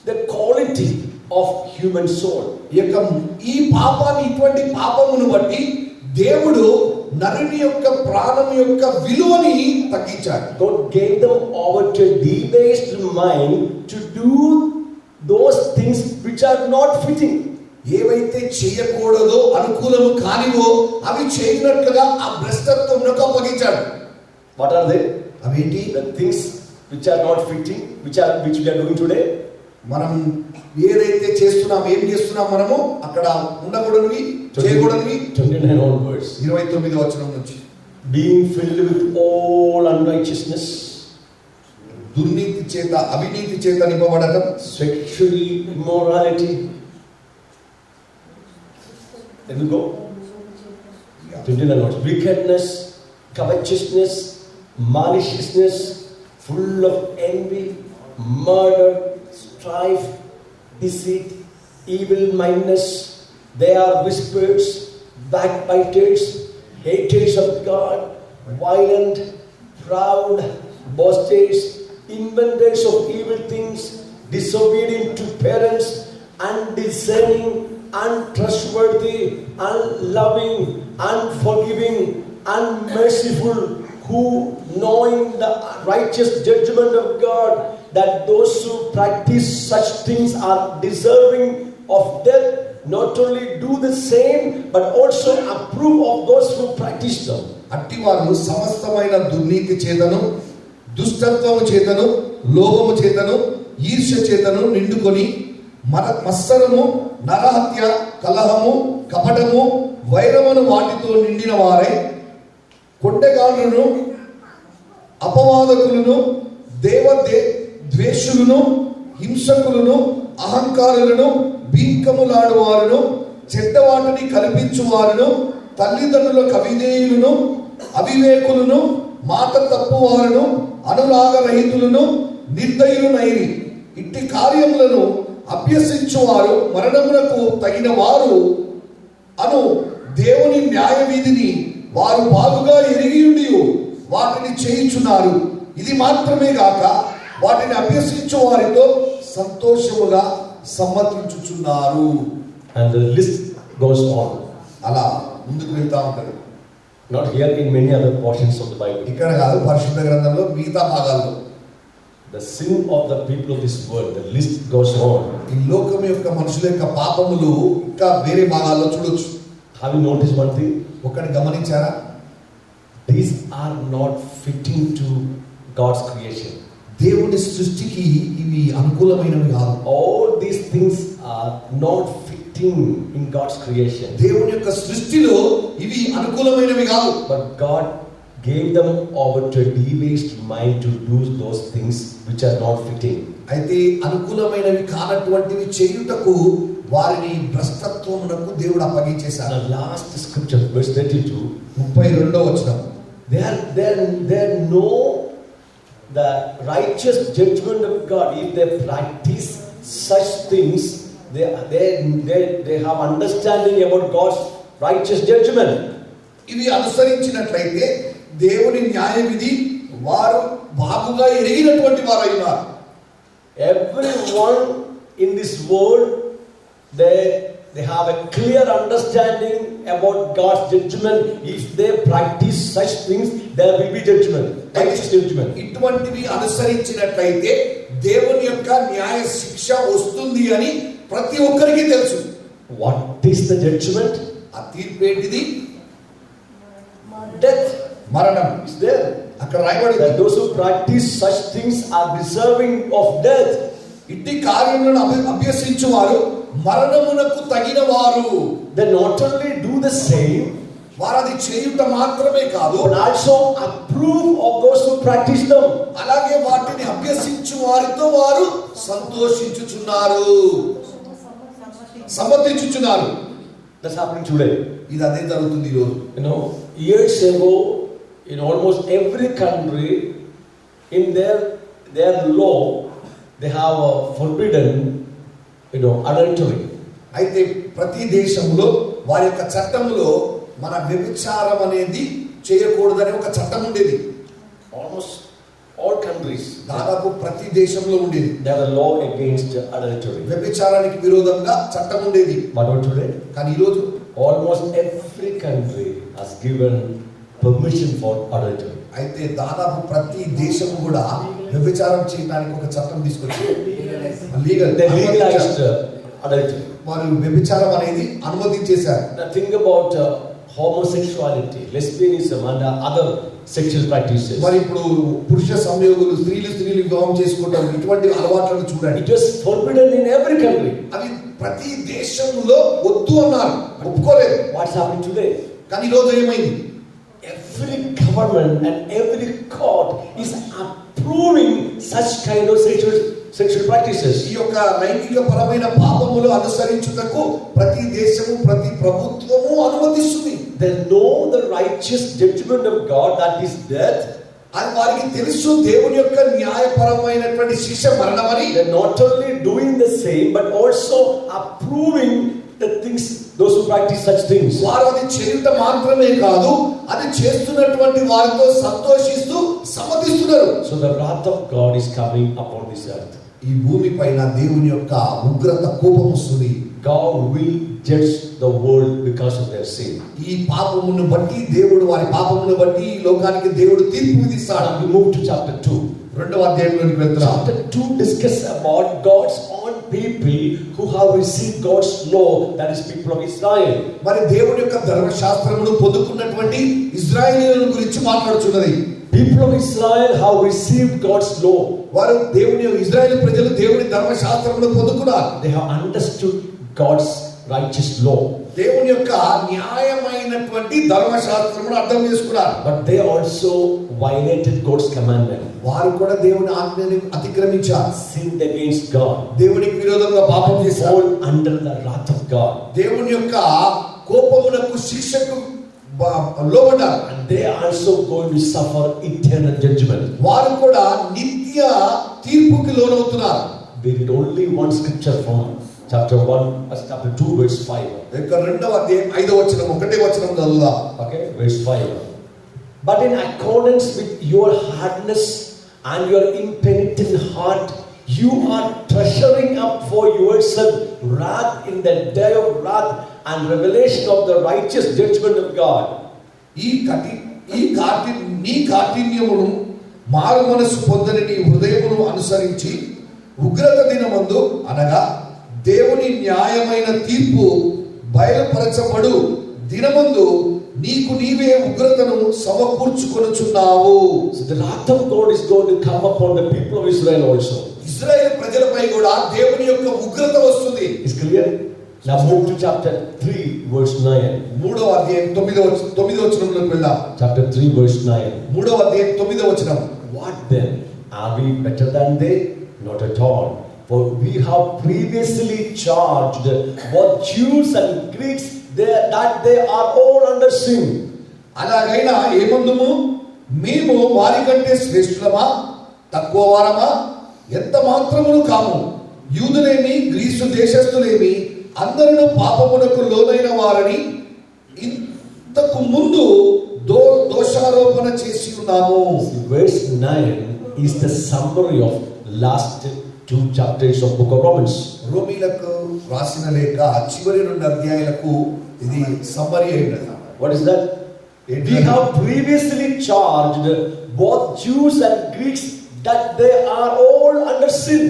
the quality of human soul. ఈ పాపాన్ని, ఇటువంటి పాపమును బట్టి దేవుడు నరుని యొక్క ప్రాణం యొక్క విలువని తగ్గించాడు. God gave them over to a debased mind to do those things which are not fitting. ఏవైతే చేయకూడదో, అనుకూలము కానివో అవి చేయనట్లుగా ఆ భ్రష్టత్వమునకు అప్పగించాడు. What are they? అవేంటి? The things which are not fitting, which we are doing today. మనం ఏదైతే చేస్తున్నాం, ఏం చేస్తున్నాం మనము, అక్కడ ఉండకూడనివి, చేయకూడనివి. 29 onwards. 29వ వచనం నుంచి. Being filled with all unrighteousness, దుర్నీతి చేత, అవినీతి చేత నింపబడటం, sexual immorality. Let me go. 29 onwards. Wickedness, covetousness, maliciousness, full of envy, murder, strife, deceit, evil-mindedness. They are whisperers, backbiters, haters of God, violent, proud, boasters, inventors of evil things, disobedient to parents, undiscerning, untrustworthy, unloving, unforgiving, unmerciful, who, knowing the righteous judgment of God, that those who practice such things are deserving of death, not only do the same but also approve of those who practice them. అట్టివారు సమస్తమైన దుర్నీతి చేతను, దుష్టత్వము చేతను, లోభము చేతను, ఈర్ష్య చేతను నిండుకొని మత్సరము, నరహత్య, కలహము, కపటము, వైరమును వాటితో నిండిన వారై కొండెగాళ్ళను, అపవాదకులను, ద్వేషులను, హింసకులను, అహంకారులను, బీంకములాడువారును, చెడ్డవాటిని కల్పించువారును, తల్లిదండ్రులకు అవిధేయులను, అవివేకులను, మాట తప్పువారును, అనురాగరహితులను, నిర్దయులనైరి. ఇట్టి కార్యములను అభ్యసించువారు మరణమునకు తగిన వారు అను దేవుని న్యాయ విధిని వారు బాగుగా ఎరిగియుండి వాటిని చేయుచున్నారు. ఇది మాత్రమే గాక వాటిని అభ్యసించు వారితో సంతోషముగా సమ్మతించుచున్నారు. And the list goes on. అలా ముందుకు వెళ్తా ఉంటారు. Not here, in many other portions of the Bible. ఇక్కడ కాదు, పరిశుద్ధ గ్రంథంలో మిగతా భాగాల్లో The sin of the people of this world, the list goes on. ఈ లోకం యొక్క మనుషుల యొక్క పాపములు ఇంకా వేరే భాగాల్లో చూడొచ్చు. Have you noticed one thing? ఒకటి గమనించారా? These are not fitting to God's creation. దేవుని సృష్టికి ఇవి అనుకూలమైనవి కాదు. All these things are not fitting in God's creation. దేవుని యొక్క సృష్టిలో ఇవి అనుకూలమైనవి కాదు. But God gave them over to a debased mind to do those things which are not fitting. అయితే అనుకూలమైనవి కానటువంటివి చేయుటకు వారిని భ్రష్టత్వమునకు దేవుడు అప్పగించేశాడు. The last scripture, verse 32. 32వ వచనం. They know the righteous judgment of God. If they practice such things, they have understanding about God's righteous judgment. ఇవి అనుసరించినట్లయితే దేవుని న్యాయ విధి వారు బాగుగా ఎరిగినటువంటి వారు అయినారు. Everyone in this world, they have a clear understanding about God's judgment. If they practice such things, there will be judgment, righteous judgment. ఇటువంటివి అనుసరించినట్లయితే దేవుని యొక్క న్యాయ శిక్ష వస్తుంది అని ప్రతి ఒక్కరికి తెలుసు. What is the judgment? ఆ తీర్పు ఏంటిది? Death. మరణం Is there? అక్కడ రాయబడింది. That those who practice such things are deserving of death. ఇట్టి కార్యములను అభ్యసించు వారు మరణమునకు తగిన వారు. They not only do the same, వారు అది చేయుట మాత్రమే కాదు, but also approve of those who practice them. అలాగే వాటిని అభ్యసించు వారితో వారు సంతోషించుచున్నారు, సమ్మతించుచున్నారు. That's happening today. ఇది అదే జరుగుతుంది ఈ రోజు. You know, years ago, in almost every country, in their law, they have forbidden, adultery. అయితే ప్రతి దేశంలో వారి యొక్క చట్టంలో మన వ్యభిచారం అనేది చేయకూడదనే ఒక చట్టం ఉండేది. Almost all countries, దాదాపు ప్రతి దేశంలో ఉండేది. they have a law against adultery. వ్యభిచారానికి విరోధంగా చట్టం ఉండేది. But not today. కానీ ఈ రోజు Almost every country has given permission for adultery. అయితే దాదాపు ప్రతి దేశం కూడా వ్యభిచారం చేయడానికి ఒక చట్టం తీసుకొచ్చింది. They legalized adultery. వారు వ్యభిచారం అనేది అనుమతించేశారు. Now think about homosexuality, lesbianism and other sexual practices. మరి ఇప్పుడు పురుష సంయోగులు స్త్రీలు వివాహం చేసుకుంటారు, ఇటువంటి అలవాట్లను చూడండి. It was forbidden in every country. అవి ప్రతి దేశంలో వద్దు అన్నారు, ఒప్పుకోలేదు. What's happening today? కానీ ఈ రోజు ఏమైంది? Every government and every court is approving such kind of sexual practices. ఈ యొక్క లైంగిక పరమైన పాపములు అనుసరించుటకు ప్రతి దేశము ప్రతి ప్రభుత్వము అనుమతిస్తుంది. They know the righteous judgment of God, that is death. అది వారికి తెలుసు దేవుని యొక్క న్యాయపరమైనటువంటి శిక్ష మరణమని. They're not only doing the same, but also approving the things, those who practice such things. వారు అది చేయుట మాత్రమే కాదు, అది చేస్తున్నటువంటి వారితో సంతోషిస్తూ సమ్మతిస్తున్నారు. So the wrath of God is coming upon this earth. ఈ భూమి పైన దేవుని యొక్క ఉగ్రత కోపం వస్తుంది. God will judge the world because of their sin. ఈ పాపమును బట్టి దేవుడు, వారి పాపమును బట్టి ఈ లోకానికి దేవుడు తీర్పు విధిస్తాడు. We move to chapter 2. రెండవ అధ్యాయంలోకి వెళ్తున్నాం. Chapter 2 discuss about God's own people who have received God's law, that is people of Israel. మరి దేవుని యొక్క ధర్మశాస్త్రమును పొందుకున్నటువంటి ఇశ్రాయేలీయుల గురించి మాట్లాడుచున్నది. People of Israel have received God's law. వారు దేవుని ఇశ్రాయేలు ప్రజలు దేవుని ధర్మశాస్త్రమును పొందుకున్నారు. They have understood God's righteous law. దేవుని యొక్క న్యాయమైనటువంటి ధర్మశాస్త్రమును అర్థం చేసుకున్నారు. But they also violated God's commandment. వారు కూడా దేవుని ఆజ్ఞని అతిక్రమించారు. Sinned against God. దేవునికి విరోధంగా పాపం చేశారు. Fall under the wrath of God. దేవుని యొక్క కోపమునకు శిక్షకు లోబడ్డారు. And they are also going to suffer eternal judgment. వారు కూడా నిత్య తీర్పుకి లోనవుతున్నారు. We read only one scripture from chapter 1, chapter 2, verse 5. రెండవ అధ్యాయం 5వ వచనం, ఒకటే వచనం చదువుదాం. Okay, verse 5. But in accordance with your hardness and your impenitent heart, you are treasuring up for yourself wrath in the day of wrath and revelation of the righteous judgment of God. నీ కాఠిన్యమును మారు మనసు పొందని నీ హృదయమును అనుసరించి ఉగ్రత దినమందు అనగా దేవుని న్యాయమైన తీర్పు బయలుపరచబడు దినమందు నీకు నీవే ఉగ్రతను సమకూర్చుకొనుచున్నావు. So the wrath of God is going to come upon the people of Israel also. ఇశ్రాయేలు ప్రజలపై కూడా దేవుని యొక్క ఉగ్రత వస్తుంది. Is clear? Now move to chapter 3 verse 9. 3వ అధ్యాయం 9వ వచనంలోకి వెళ్దాం. Chapter 3 verse 9. 3వ అధ్యాయం 9వ వచనం. What then? Are we better than they? Not at all. For we have previously charged both Jews and Greeks that they are all under sin. అలాగైనా ఏమందుము మేము వారి కంటే శ్రేష్ఠులమా తక్కువ వారమా ఎంత మాత్రమును కాము. యూదులేమి గ్రీసు దేశస్థులేమి అందరూ పాపమునకు లోనైన వారని ఇంతకు ముందు దోషారోపణ చేసి ఉన్నాము. Verse 9 is the summary of last 2 chapters of book of Romans. రోమీలకు రాసిన లేఖ చివరి 2 అధ్యాయాలకు ఇది సమ్మరీ అయినది. What is that? We have previously charged both Jews and Greeks that they are all under sin.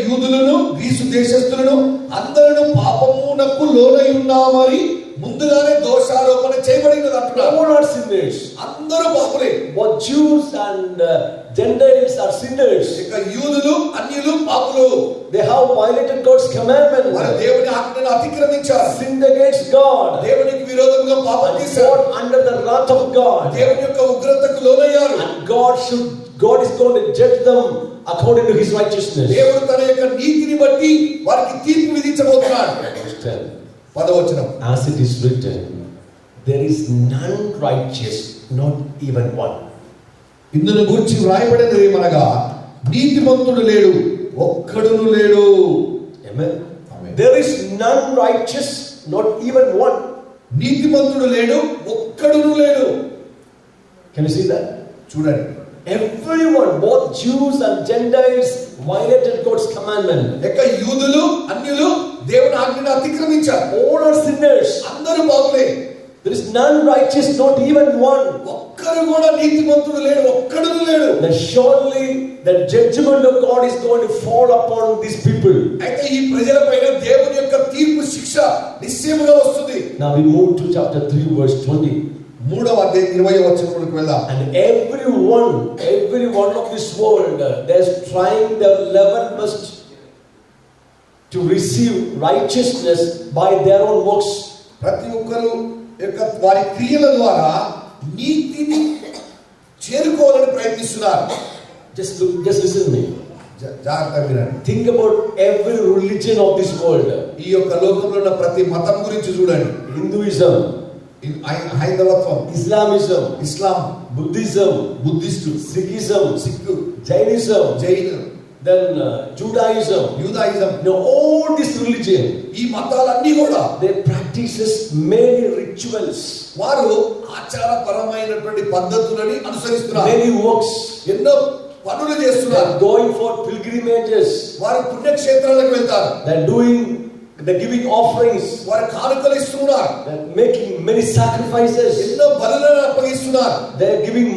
యూదులను గ్రీసు దేశస్థులను అందరూ పాపమునకు లోనై ఉన్నామని ముందుగానే దోషారోపణ చేయబడినది అంటున్నారు. All are sinners. అందరూ పాపులే. Both Jews and Gentiles are sinners. యూదులు అన్యులు పాపులు. They have violated God's commandment. వారు దేవుని ఆజ్ఞను అతిక్రమించారు. Sinned against God. దేవునికి విరోధంగా పాపం చేశారు. Under the wrath of God. దేవుని యొక్క ఉగ్రతకు లోనయ్యారు. And God is going to judge them according to his righteousness. దేవుడు తన యొక్క నీతిని బట్టి వారికి తీర్పు విధించబోతున్నాడు. 10వ As it is written, there is none righteous, not even one. ఇందును గురించి వ్రాయబడినది ఏమనగా నీతిమంతుడు లేడు, ఒక్కడును లేడు. Amen. There is none righteous, not even one. నీతిమంతుడు లేడు, ఒక్కడును లేడు. Can you see that? చూడండి. Everyone, both Jews and Gentiles, violated God's commandment. యూదులు అన్యులు దేవుని ఆజ్ఞను అతిక్రమించారు. All are sinners. అందరూ పాపులే. There is none righteous, not even one. ఒక్కరు కూడా నీతిమంతుడు లేడు, ఒక్కడును లేడు. Then surely the judgment of God is going to fall upon these people. అయితే ఈ ప్రజలపైన దేవుని యొక్క తీర్పు శిక్ష నిశ్చయముగా వస్తుంది. Now we move to chapter 3 verse 20. 3వ అధ్యాయం 20వ వచనంలోకి వెళ్దాం. And every one of this world, they are trying their level best to receive righteousness by their own works. ప్రతి ఒక్కరు యొక్క వారి క్రియల ద్వారా నీతిని చేరుకోవాలని ప్రయత్నిస్తున్నారు. Just listen to me. జాగ్రత్తగా వినండి. Think about every religion of this world. ఈ యొక్క లోకంలో ఉన్న ప్రతి మతం గురించి చూడండి. Hinduism, హైందవత్వం, Islamism, Islam, Buddhism, Buddhist, Sikhism, Sikh, Jainism, Jain, then Judaism. యూదాయిజం, All this religion, ఈ మతాలన్నీ కూడా they practices many rituals, వారు ఆచారపరమైనటువంటి పద్ధతులని అనుసరిస్తున్నారు. many works. ఎన్నో పనులు చేస్తున్నారు. They're going for pilgrimages. వారు పుణ్యక్షేత్రాలకు వెళ్తారు. They're giving offerings. వారు కానుకలు ఇస్తున్నారు. They're making many sacrifices. ఎన్నో బలులను అప్పగిస్తున్నారు. They're giving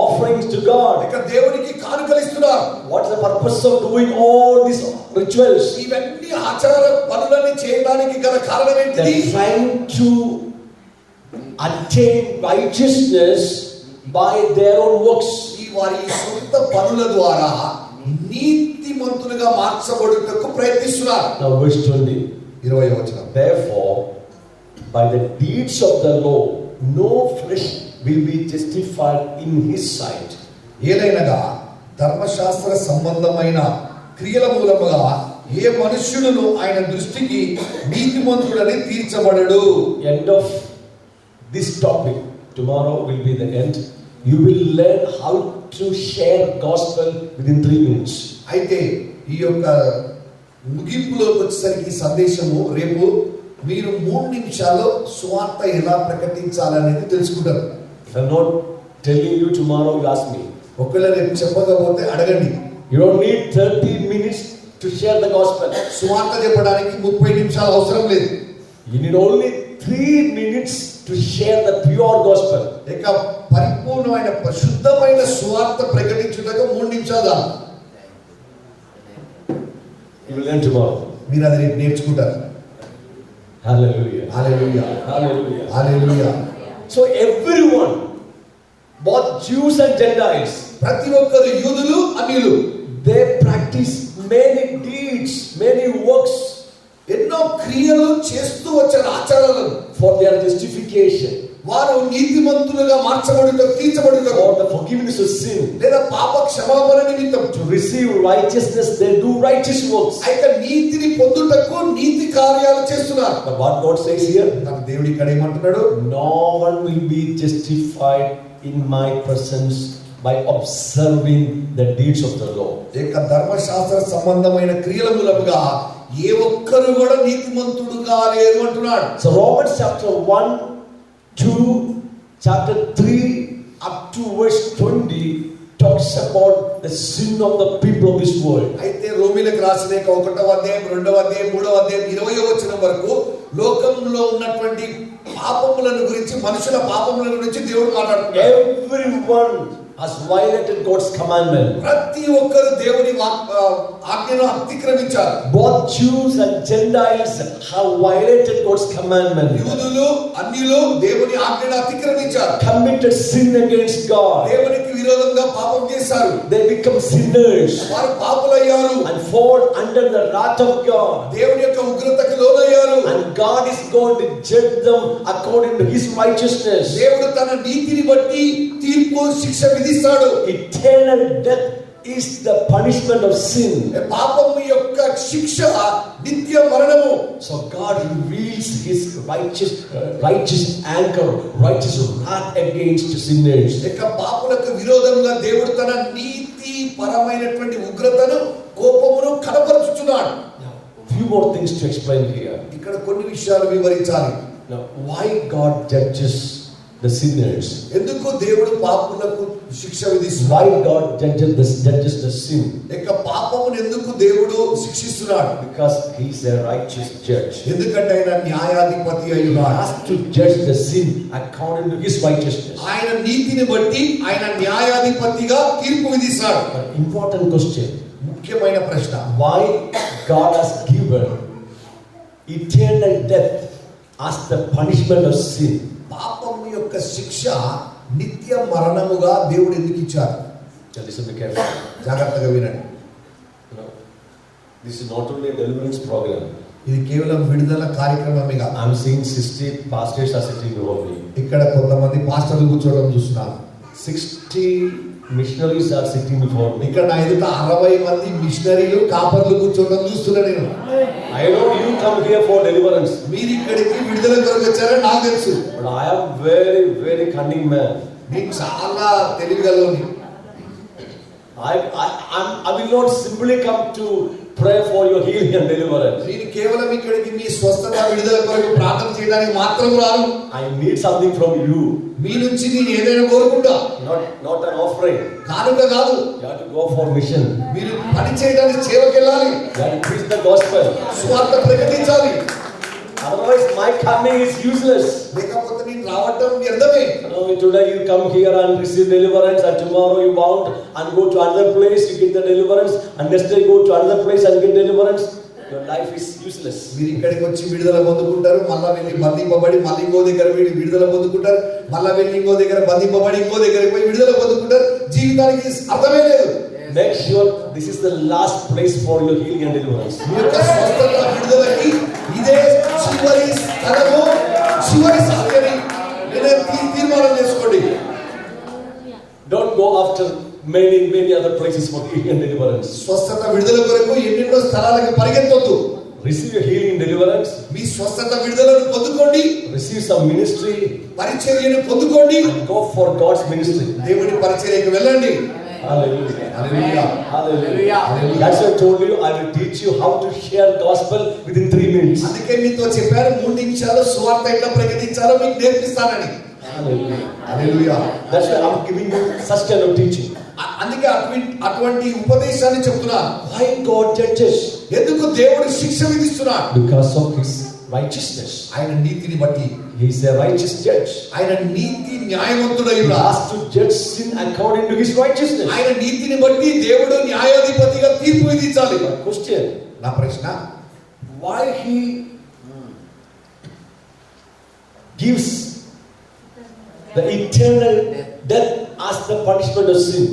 offerings to God. ఇక దేవునికి కానుకలు ఇస్తున్నారు. What's the purpose of doing all these rituals? ఇవన్నీ ఆచార పనులని చేయడానికి గల కారణం ఏంటిది? They're trying to attain righteousness by their own works. ఈ వారి సొంత పనుల ద్వారా నీతిమంతులుగా మార్చబడుటకు ప్రయత్నిస్తున్నారు. Now verse 20. 20వ వచనం. Therefore, by the deeds of the law, no flesh will be justified in his sight. ఏలైనగా ధర్మశాస్త్ర సంబంధమైన క్రియల మూలముగా ఏ మనుష్యుడును ఆయన దృష్టికి నీతిమంతుడని తీర్చబడడు. End of this topic. Tomorrow will be the end. You will learn how to share gospel within 3 minutes. అయితే ఈ యొక్క ముగింపులోకి వచ్చేసరికి సందేశము రేపు మీరు 3 నిమిషాల్లో సువార్త ఎలా ప్రకటించాలనేది తెలుసుకుంటారు. If I'm not telling you tomorrow, you ask me. ఒకవేళ రేపు చెప్పకపోతే అడగండి. You don't need 30 minutes to share the gospel. సువార్త చెప్పడానికి 30 నిమిషాలు అవసరం లేదు. You need only 3 minutes to share the pure gospel. ఇక పరిపూర్ణమైన శుద్ధమైన సువార్త ప్రకటించుటకు 3 నిమిషాలు చాలు. You will learn tomorrow. మీరు అది రేపు నేర్చుకుంటారు. Hallelujah. Hallelujah. Hallelujah. Hallelujah. So everyone, both Jews and Gentiles, ప్రతి ఒక్కరు యూదులు అన్యులు they practice many deeds, many works ఎన్నో క్రియలు చేస్తూ వచ్చారు, ఆచారాలను. for their justification, వారు నీతిమంతులుగా మార్చబడుటకు, తీర్చబడుటకు, for the forgiveness of sin. లేదా పాప క్షమాపణ నిమిత్తం. To receive righteousness, they do righteous works. అయితే నీతిని పొందుటకు నీతి కార్యాలు చేస్తున్నారు. But what God says here, నాకు దేవుడు ఇక్కడ ఏమంటున్నాడు? no one will be justified in my presence by observing the deeds of the law. ఏక ధర్మశాస్త్ర సంబంధమైన క్రియల మూలముగా ఏ ఒక్కరు కూడా నీతిమంతుడుగా లేరు అంటున్నాడు. So Romans chapter 1, 2, chapter 3 up to verse 20 talks about the sin of the people of this world. అయితే రోమీలకు రాసిన 1వ అధ్యాయం, 2వ అధ్యాయం, 3వ అధ్యాయం 20వ వచనం వరకు లోకంలో ఉన్నటువంటి పాపములను గురించి, మనుషుల పాపముల గురించి దేవుడు మాట్లాడుతున్నాడు. Everyone has violated God's commandment. ప్రతి ఒక్కరు దేవుని ఆజ్ఞను అతిక్రమించారు. Both Jews and Gentiles have violated God's commandment. యూదులు అన్యులు దేవుని ఆజ్ఞను అతిక్రమించారు. Committed sin against God. దేవునికి విరోధంగా పాపం చేశారు. They become sinners వారు పాపులయ్యారు. and fall under the wrath of God. దేవుని యొక్క ఉగ్రతకు లోనయ్యారు. And God is going to judge them according to His righteousness. దేవుడు తన నీతిని బట్టి తీర్పు, శిక్ష విధిస్తాడు. Eternal death is the punishment of sin. పాపము యొక్క శిక్ష నిత్య మరణము. So God reveals His righteous anger, righteous wrath against sinners. ఇక పాపులకు విరోధంగా దేవుడు తన నీతి పరమైనటువంటి ఉగ్రతను, కోపమును కనపరుచుచున్నాడు. Now, few more things to explain here. ఇక్కడ కొన్ని విషయాలు వివరించాలి. Now, why God judges the sinners? ఎందుకు దేవుడు పాపులకు శిక్ష విధిస్తున్నాడు? Why God judges the sin? ఇక పాపమును ఎందుకు దేవుడు శిక్షిస్తున్నాడు? Because He is a righteous judge. ఎందుకంటే ఆయన న్యాయాధిపతి అయి He ఉన్నాడు. has to judge the sin according to His righteousness. ఆయన నీతిని బట్టి ఆయన న్యాయాధిపతిగా తీర్పు విధిస్తాడు. But important question. ముఖ్యమైన ప్రశ్న, Why God has given eternal death as the punishment of sin? పాపం యొక్క శిక్ష నిత్య మరణముగా దేవుడు ఎందుకు ఇచ్చారు? Now listen be careful. జాగ్రత్తగా వినండి. You know, this is not only a deliverance program. ఇది కేవలం విడుదల కార్యక్రమమే కాదు. I'm seeing 60 pastors are sitting before me. ఇక్కడ కొంతమంది పాస్టర్లు కూర్చోవడం చూస్తున్నాను. 60 missionaries are sitting before me. ఇక్కడ నా ఎదుట 60 మంది మిషనరీలు, కాపర్లు కూర్చోవడం చూస్తున్నా నేను. I know you come here for deliverance. మీరు ఇక్కడికి విడుదల కొరకు వచ్చారని నాకు తెలుసు. But I am very, very cunning man. నేను చాలా తెలివిగలవాడిని. I will not simply come to pray for your healing and deliverance. నేను కేవలం ఇక్కడికి మీ స్వస్థత, విడుదల కొరకు ప్రార్థన చేయడానికి మాత్రం రాను. I need something from you. మీ నుంచి నేను ఏదైనా కోరుకుంటా. Not an offering. కానుక కాదు. You have to go for mission. మీరు పని చేయడానికి సేవకి వెళ్ళాలి. You have to preach the gospel. సువార్త ప్రకటించాలి. Otherwise, my coming is useless. లేకపోతే నేను రావటం వ్యర్థమే. Today you come here and receive deliverance, and tomorrow you bound and go to another place, you get the deliverance, and next day go to another place and get deliverance. Your life is useless. మీరు ఇక్కడికి వచ్చి విడుదల పొందుకుంటారు, మళ్ళా వెళ్ళి బంధింపబడి మళ్ళీ ఇంకో దగ్గర విడుదల పొందుకుంటారు, మళ్ళా వెళ్ళి ఇంకో దగ్గర బంధింపబడి ఇంకో దగ్గరికి పోయి విడుదల పొందుకుంటారు. జీవితానికి అర్థమే లేదు. Make sure this is the last place for your healing and deliverance. మీ యొక్క స్వస్థత, విడుదలకి ఇదే చివరి స్థలము, చివరి సమయాన్ని తీర్మానం చేసుకోండి. Don't go after many other places for healing and deliverance. స్వస్థత, విడుదల కొరకు ఎన్నెన్నో స్థలాలకు పరిగెత్తొద్దు. Receive your healing and deliverance. మీ స్వస్థత, విడుదలను పొందుకోండి. Receive some ministry. పరిచర్యను పొందుకోండి. And go for God's ministry. దేవుని పరిచర్యకు వెళ్ళండి. Hallelujah. Hallelujah. Hallelujah. That's why I told you I will teach you how to share gospel within 3 minutes. అందుకే మీతో చెప్పాను 3 నిమిషాల్లో సువార్త ఎట్లా ప్రకటించాలో మీకు నేర్పిస్తానని. హల్లెలూయా. That's why I'm giving you such kind of teaching. అందుకే అటువంటి ఉపదేశాన్ని చెప్తున్నా. Why God judges? ఎందుకు దేవుడు శిక్ష విధిస్తున్నాడు? Because of His righteousness. ఆయన నీతిని బట్టి. He is a righteous judge. ఆయన నీతి న్యాయవంతుడై He ఉన్నాడు. has to judge sin according to His righteousness. ఆయన నీతిని బట్టి దేవుడు న్యాయాధిపతిగా తీర్పు విధించాలి. My question, నా ప్రశ్న, why He gives the eternal death as the punishment of sin?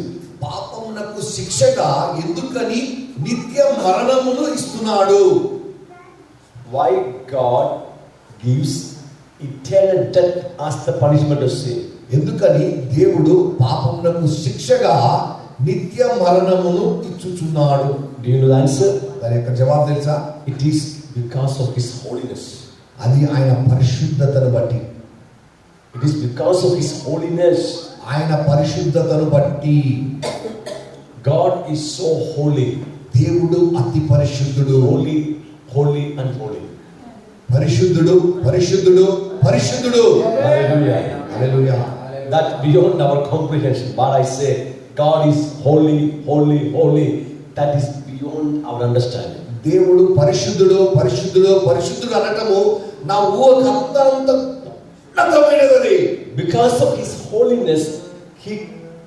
పాపమునకు శిక్షగా ఎందుకని నిత్య మరణమును ఇస్తున్నాడు? Why God gives eternal death as the punishment of sin? ఎందుకని దేవుడు పాపమునకు శిక్షగా నిత్య మరణమును ఇచ్చుచున్నాడు? Do you know the answer? దాని యొక్క జవాబు తెలుసా? It is because of His holiness. అది ఆయన పరిశుద్ధతను బట్టి. It is because of His holiness. ఆయన పరిశుద్ధతను బట్టి. God is so holy. దేవుడు అతి పరిశుద్ధుడు. Holy, holy and holy. పరిశుద్ధుడు, పరిశుద్ధుడు, పరిశుద్ధుడు. Hallelujah. Hallelujah. That beyond our comprehension. But I say, God is holy, holy, holy. That is beyond our understanding. దేవుడు పరిశుద్ధుడు, పరిశుద్ధుడు, పరిశుద్ధుడు అనటము నా ఊహకు అంత ఉన్నతమైనది. Because of His holiness, He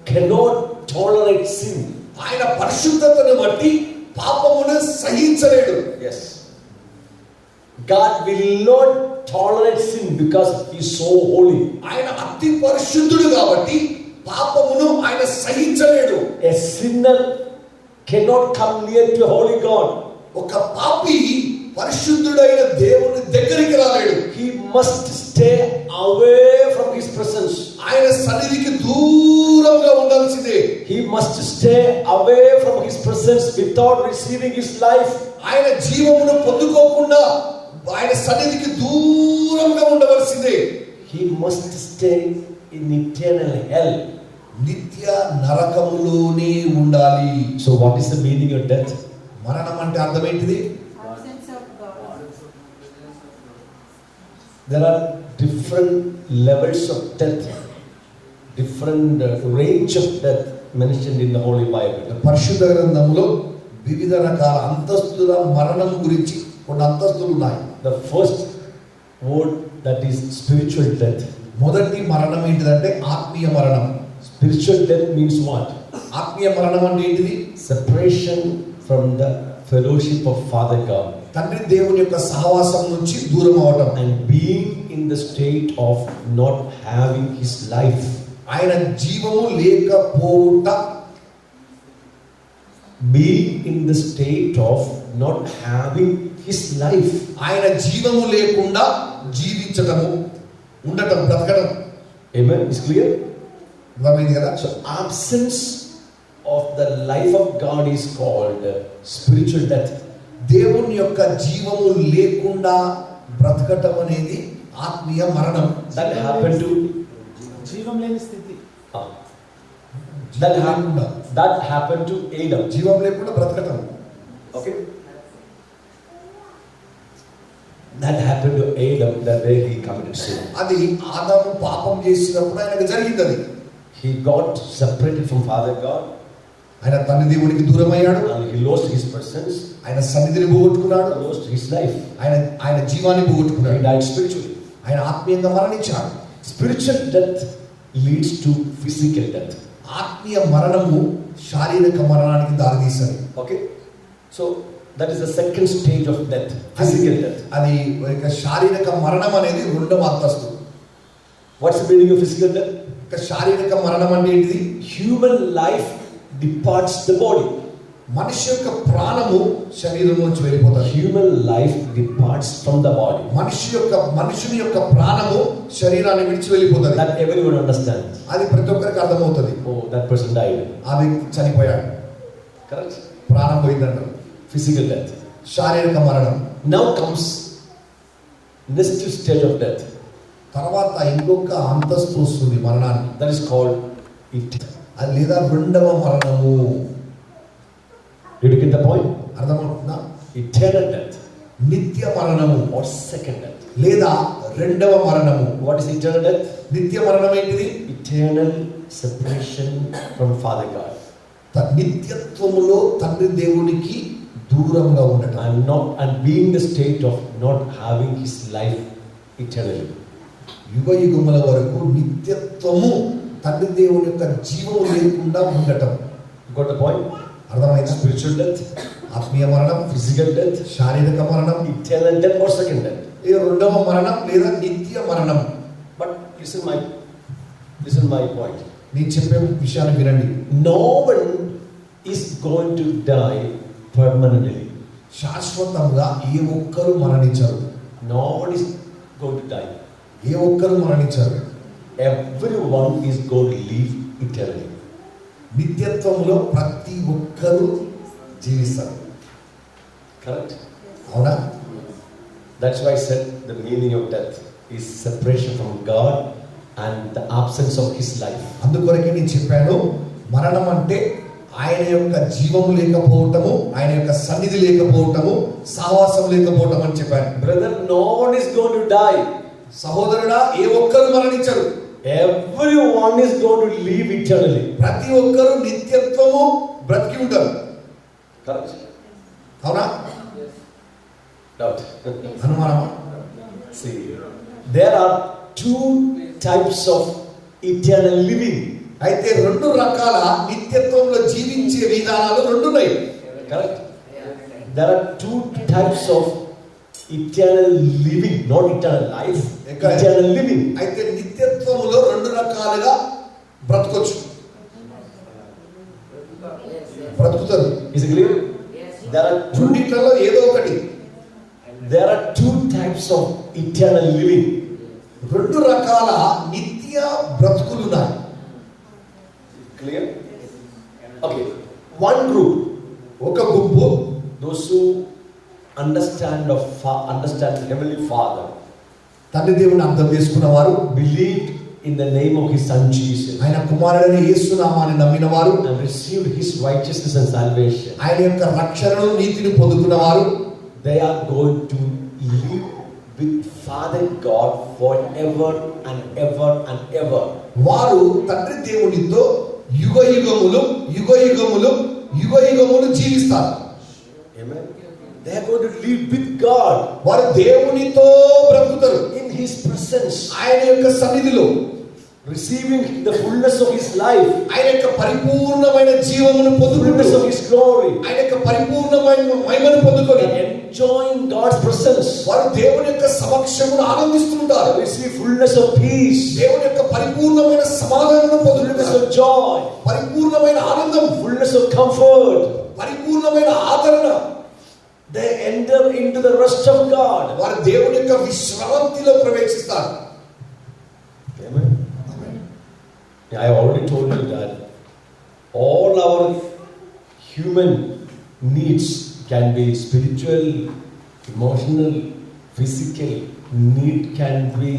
cannot tolerate sin. ఆయన పరిశుద్ధతను బట్టి పాపమును సహించలేడు. Yes. God will not tolerate sin because He is so holy. ఆయన అతి పరిశుద్ధుడు కాబట్టి పాపమును ఆయన సహించలేడు. A sinner cannot come near to a holy God. ఒక పాపి పరిశుద్ధుడైన దేవుని దగ్గరికి రాలేడు. He must stay away from His presence. ఆయన సన్నిధికి దూరంగా ఉండాల్సిందే. He must stay away from His presence without receiving His life. ఆయన జీవమును పొందుకోకుండా ఆయన సన్నిధికి దూరంగా ఉండవలసిందే. He must stay in eternal hell. నిత్య నరకములోనే ఉండాలి. So what is the meaning of death? మరణం అంటే అర్థం ఏంటిది? Absence of God. There are different levels of death, different range of death mentioned in the Holy Bible. పరిశుద్ధ గ్రంథంలో వివిధ రకాల అంతస్తుల మరణం గురించి కొన్ని అంతస్తులు ఉన్నాయి. The first word, that is spiritual death. మొదటి మరణం ఏంటిదంటే ఆత్మీయ మరణం. Spiritual death means what? ఆత్మీయ మరణం అంటే ఏంటిది? Separation from the fellowship of Father God. తండ్రి దేవుని యొక్క సహవాసం నుంచి దూరం అవడం. And being in the state of not having His life. ఆయన జీవము లేకపోవుట. Being in the state of not having His life. ఆయన జీవము లేకుండా జీవించటము, ఉండటం, బ్రతకడం. Amen. Is clear? అర్థమైంది కదా? So absence of the life of God is called spiritual death. దేవుని యొక్క జీవము లేకుండా బ్రతకటం అనేది ఆత్మీయ మరణం. That happened to జీవం లేని స్థితి. that happened to Adam. జీవం లేకుండా బ్రతకటం. Okay. That happened to Adam the day he committed sin. అది ఆదాము పాపం చేసినప్పుడు ఆయనకు జరిగింది అది. He got separated from Father God. ఆయన తండ్రి దేవునికి దూరం అయ్యాడు. And he lost His presence. ఆయన సన్నిధిని పోగొట్టుకున్నాడు. He lost his life. ఆయన జీవాన్ని He పోగొట్టుకున్నాడు. died spiritually. ఆయన ఆత్మీయంగా మరణించాడు. Spiritual death leads to physical death. ఆత్మీయ మరణము శారీరక మరణానికి దారితీస్తుంది. Okay. So that is the second stage of death, physical death. అది ఒక శారీరక మరణం అనేది రెండవ అంతస్తు. What's the meaning of physical death? ఒక శారీరక మరణం అంటే ఏంటిది? Human life departs the body. మనిషి యొక్క ప్రాణము శరీరం నుంచి వెళ్ళిపోతుంది. Human life departs from the body. మనుషుని యొక్క ప్రాణము శరీరాన్ని విడిచి వెళ్ళిపోతుంది. That everyone understands. అది ప్రతి ఒక్కరికి అర్థమవుతుంది. Oh, that person died. ఆ వ్యక్తి చనిపోయాడు, Correct? ప్రాణం పోయిందంటారు. Physical death. శారీరక మరణం. Now comes next stage of death. తర్వాత ఇంకొక అంతస్తు వస్తుంది మరణానికి. That is called it. అది లేదా రెండవ మరణము. Did you get the point? అర్థమవుతుందా? Eternal death. నిత్య మరణము or second death. లేదా రెండవ మరణము. What is eternal death? నిత్య మరణం ఏంటిది? Eternal separation from Father God. నిత్యత్వములో తండ్రి దేవునికి దూరంగా ఉండటం. And being the state of not having his life eternally. యుగ యుగముల వరకు నిత్యత్వము తండ్రి దేవుని యొక్క జీవము లేకుండా ఉండటం. Got the point? అర్థమైందా? Spiritual death, ఆత్మీయ మరణం, physical death, శారీరక మరణం, eternal death or second death. ఈ రెండవ మరణం లేదా నిత్య మరణం. But listen my point. నేను చెప్పే విషయాన్ని వినండి. No one is going to die permanently. శాశ్వతంగా ఏ ఒక్కరు మరణించరు. No one is going to die. ఏ ఒక్కరు మరణించరు. Everyone is going to live eternally. నిత్యత్వంలో ప్రతి ఒక్కరు జీవిస్తారు. Correct? అవునా? That's why I said the meaning of death is separation from God and the absence of his life. అందుకొరకే నేను చెప్పాను, మరణం అంటే ఆయన యొక్క జీవము లేకపోవటము, ఆయన యొక్క సన్నిధి లేకపోవటము, సహవాసం లేకపోవటం అని చెప్పాను. Brother, no one is going to die. సహోదరుడా, ఏ ఒక్కరు మరణించరు. Everyone is going to live eternally. ప్రతి ఒక్కరు నిత్యత్వము బ్రతికి ఉంటారు. Correct? అవునా? Doubt. అనుమానమా? See, there are two types of eternal living. అయితే రెండు రకాల నిత్యత్వంలో జీవించే విధానాలు రెండు ఉన్నాయి. Correct? There are two types of eternal living, not eternal life. Eternal living. అయితే నిత్యత్వంలో రెండు రకాలుగా బ్రతకొచ్చు, బ్రతుకుతారు. Is it clear? There are రెండిట్లలో ఏదో ఒకటి. There are two types of eternal living. రెండు రకాల నిత్య బ్రతుకులు ఉన్నాయి. Clear? Okay. One group, ఒక గుంపు, those who understand Heavenly Father, తండ్రి దేవుని అర్థం చేసుకున్న వారు, believed in the name of His Son Jesus, ఆయన కుమారుడైన యేసు నామాన్ని నమ్మిన వారు, and received His righteousness and salvation. ఆయన యొక్క రక్షణను నీతిని పొందుకున్న వారు, They are going to live with Father God forever and ever and ever. వారు తండ్రి దేవునితో యుగ యుగములు యుగ యుగములు యుగ యుగములు జీవిస్తారు. Amen. They are going to live with God. వారు దేవునితో బ్రతుకుతారు. In His presence, ఆయన యొక్క సన్నిధిలో, receiving the fullness of His life, ఆయన యొక్క పరిపూర్ణమైన జీవమును పొందుకుంటూ, fullness of His glory, ఆయన యొక్క పరిపూర్ణమైన మహిమను పొందుకొని enjoying God's presence. వారు దేవుని యొక్క సమక్షమును ఆనందిస్తుంటారు. Receive fullness of peace, దేవుని యొక్క పరిపూర్ణమైన సమాధానమును fullness పొందుకుంటారు. of joy, పరిపూర్ణమైన ఆనందం, fullness of comfort. పరిపూర్ణమైన ఆదరణ. They enter into the rest of God. వారు దేవుని యొక్క విశ్రాంతిలో ప్రవేశిస్తారు. Amen. I already told you that all our human needs can be spiritual, emotional, physical need can be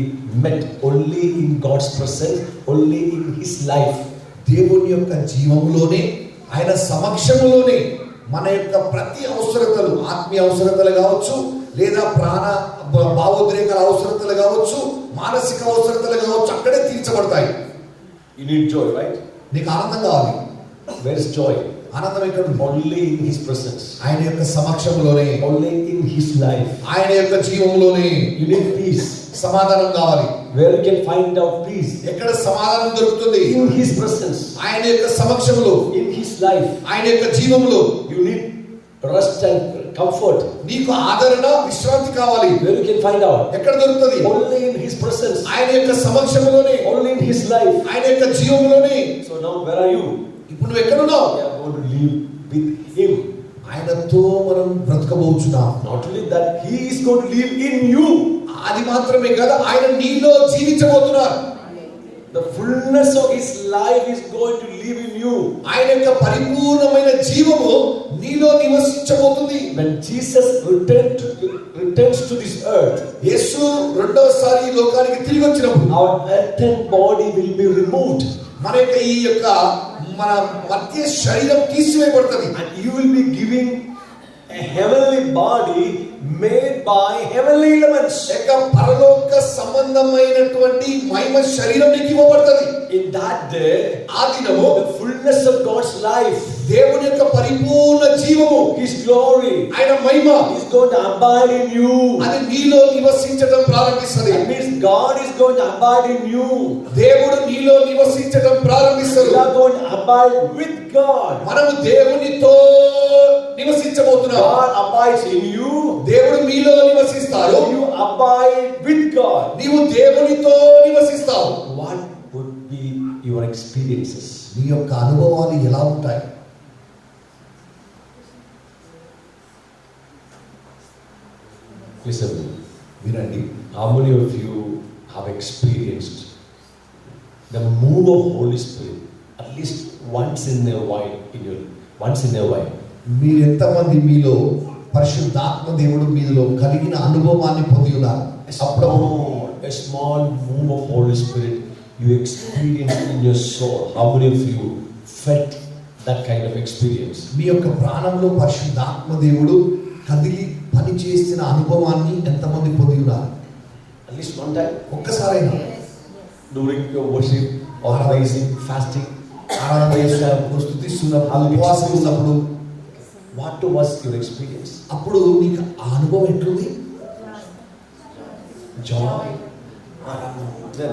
met only in God's presence, only in His life. దేవుని యొక్క జీవములోనే, ఆయన సమక్షములోనే మన యొక్క ప్రతి అవసరతలు, ఆత్మీయ అవసరతలు కావచ్చు, లేదా ప్రాణ భావోద్రేకాల అవసరతలు కావచ్చు, మానసిక అవసరతలు కావచ్చు, అక్కడే తీర్చబడతాయి. You need joy, right? నీకు ఆనందం కావాలి. Where is joy? ఆనందం ఎక్కడ ఉంది? Only in His presence, ఆయన యొక్క సమక్షములోనే, only in His life. ఆయన యొక్క జీవములోనే. You need peace. సమాధానం కావాలి. Where you can find out peace? ఎక్కడ సమాధానం దొరుకుతుంది? In His presence, ఆయన యొక్క సమక్షములో, in His life. ఆయన యొక్క జీవములో. You need rest and comfort. నీకు ఆదరణ, విశ్రాంతి కావాలి. Where you can find out? ఎక్కడ దొరుకుతుంది? Only in His presence, ఆయన యొక్క సమక్షములోనే, only in His life. ఆయన యొక్క జీవములోనే. So now where are you? ఇప్పుడు నువ్వు ఎక్కడున్నావు? We are going to live with Him. ఆయనతో మనం బ్రతకబోచున్నాం. Not only that, He is going to live in you. అది మాత్రమే కాదు, ఆయన నీలో జీవించబోతున్నారు. The fullness of His life is going to live in you. ఆయన యొక్క పరిపూర్ణమైన జీవము నీలో నివసించబోతుంది. When Jesus returns to this earth, యేసు రెండోసారి ఈ లోకానికి తిరిగి వచ్చినప్పుడు our earthen body will be removed. మన యొక్క మన మధ్య శరీరం తీసివేయబడుతుంది. And you will be giving a heavenly body made by heavenly elements. యొక్క పరలోక సంబంధమైనటువంటి మహిమ శరీరం నీకు ఇవ్వబడుతుంది. In that day, ఆ దినము the fullness of God's life, దేవుని యొక్క పరిపూర్ణ జీవము, His glory, ఆయన మహిమ is going to abide in you. అది నీలో నివసించడం ప్రారంభిస్తుంది. That means God is going to abide in you. దేవుడు నీలో నివసించడం ప్రారంభిస్తాడు. You are going to abide with God. మనము దేవునితో నివసించబోతున్నాం. God abides in you. దేవుడు మీలో నివసిస్తాడు. You abide with God. నీవు దేవునితో నివసిస్తావు. What would be your experiences? నీ యొక్క అనుభవాలు ఎలా ఉంటాయి? Listen, వినండి. how many of you have experienced the move of Holy Spirit at least once in a while మీరు ఎంతమంది మీలో పరిశుద్ధాత్మ దేవుడు మీలో కలిగిన అనుభవాన్ని పొంది ఉన్నారు? a small move of Holy Spirit you experienced in your soul. How many of you felt that kind of experience? మీ యొక్క ప్రాణంలో పరిశుద్ధాత్మ దేవుడు కదిలి పని చేసిన అనుభవాన్ని ఎంతమంది పొంది ఉన్నారు? At least one time ఒక్కసారైనా during your worship or praising, fasting, ఆరాధన చేస్తున్నప్పుడు, స్తుతిస్తున్నప్పుడు, ఉపవాసం ఉన్నప్పుడు, what was your experience? అప్పుడు నీకు ఆ అనుభవం ఎట్లుంది? Joy, then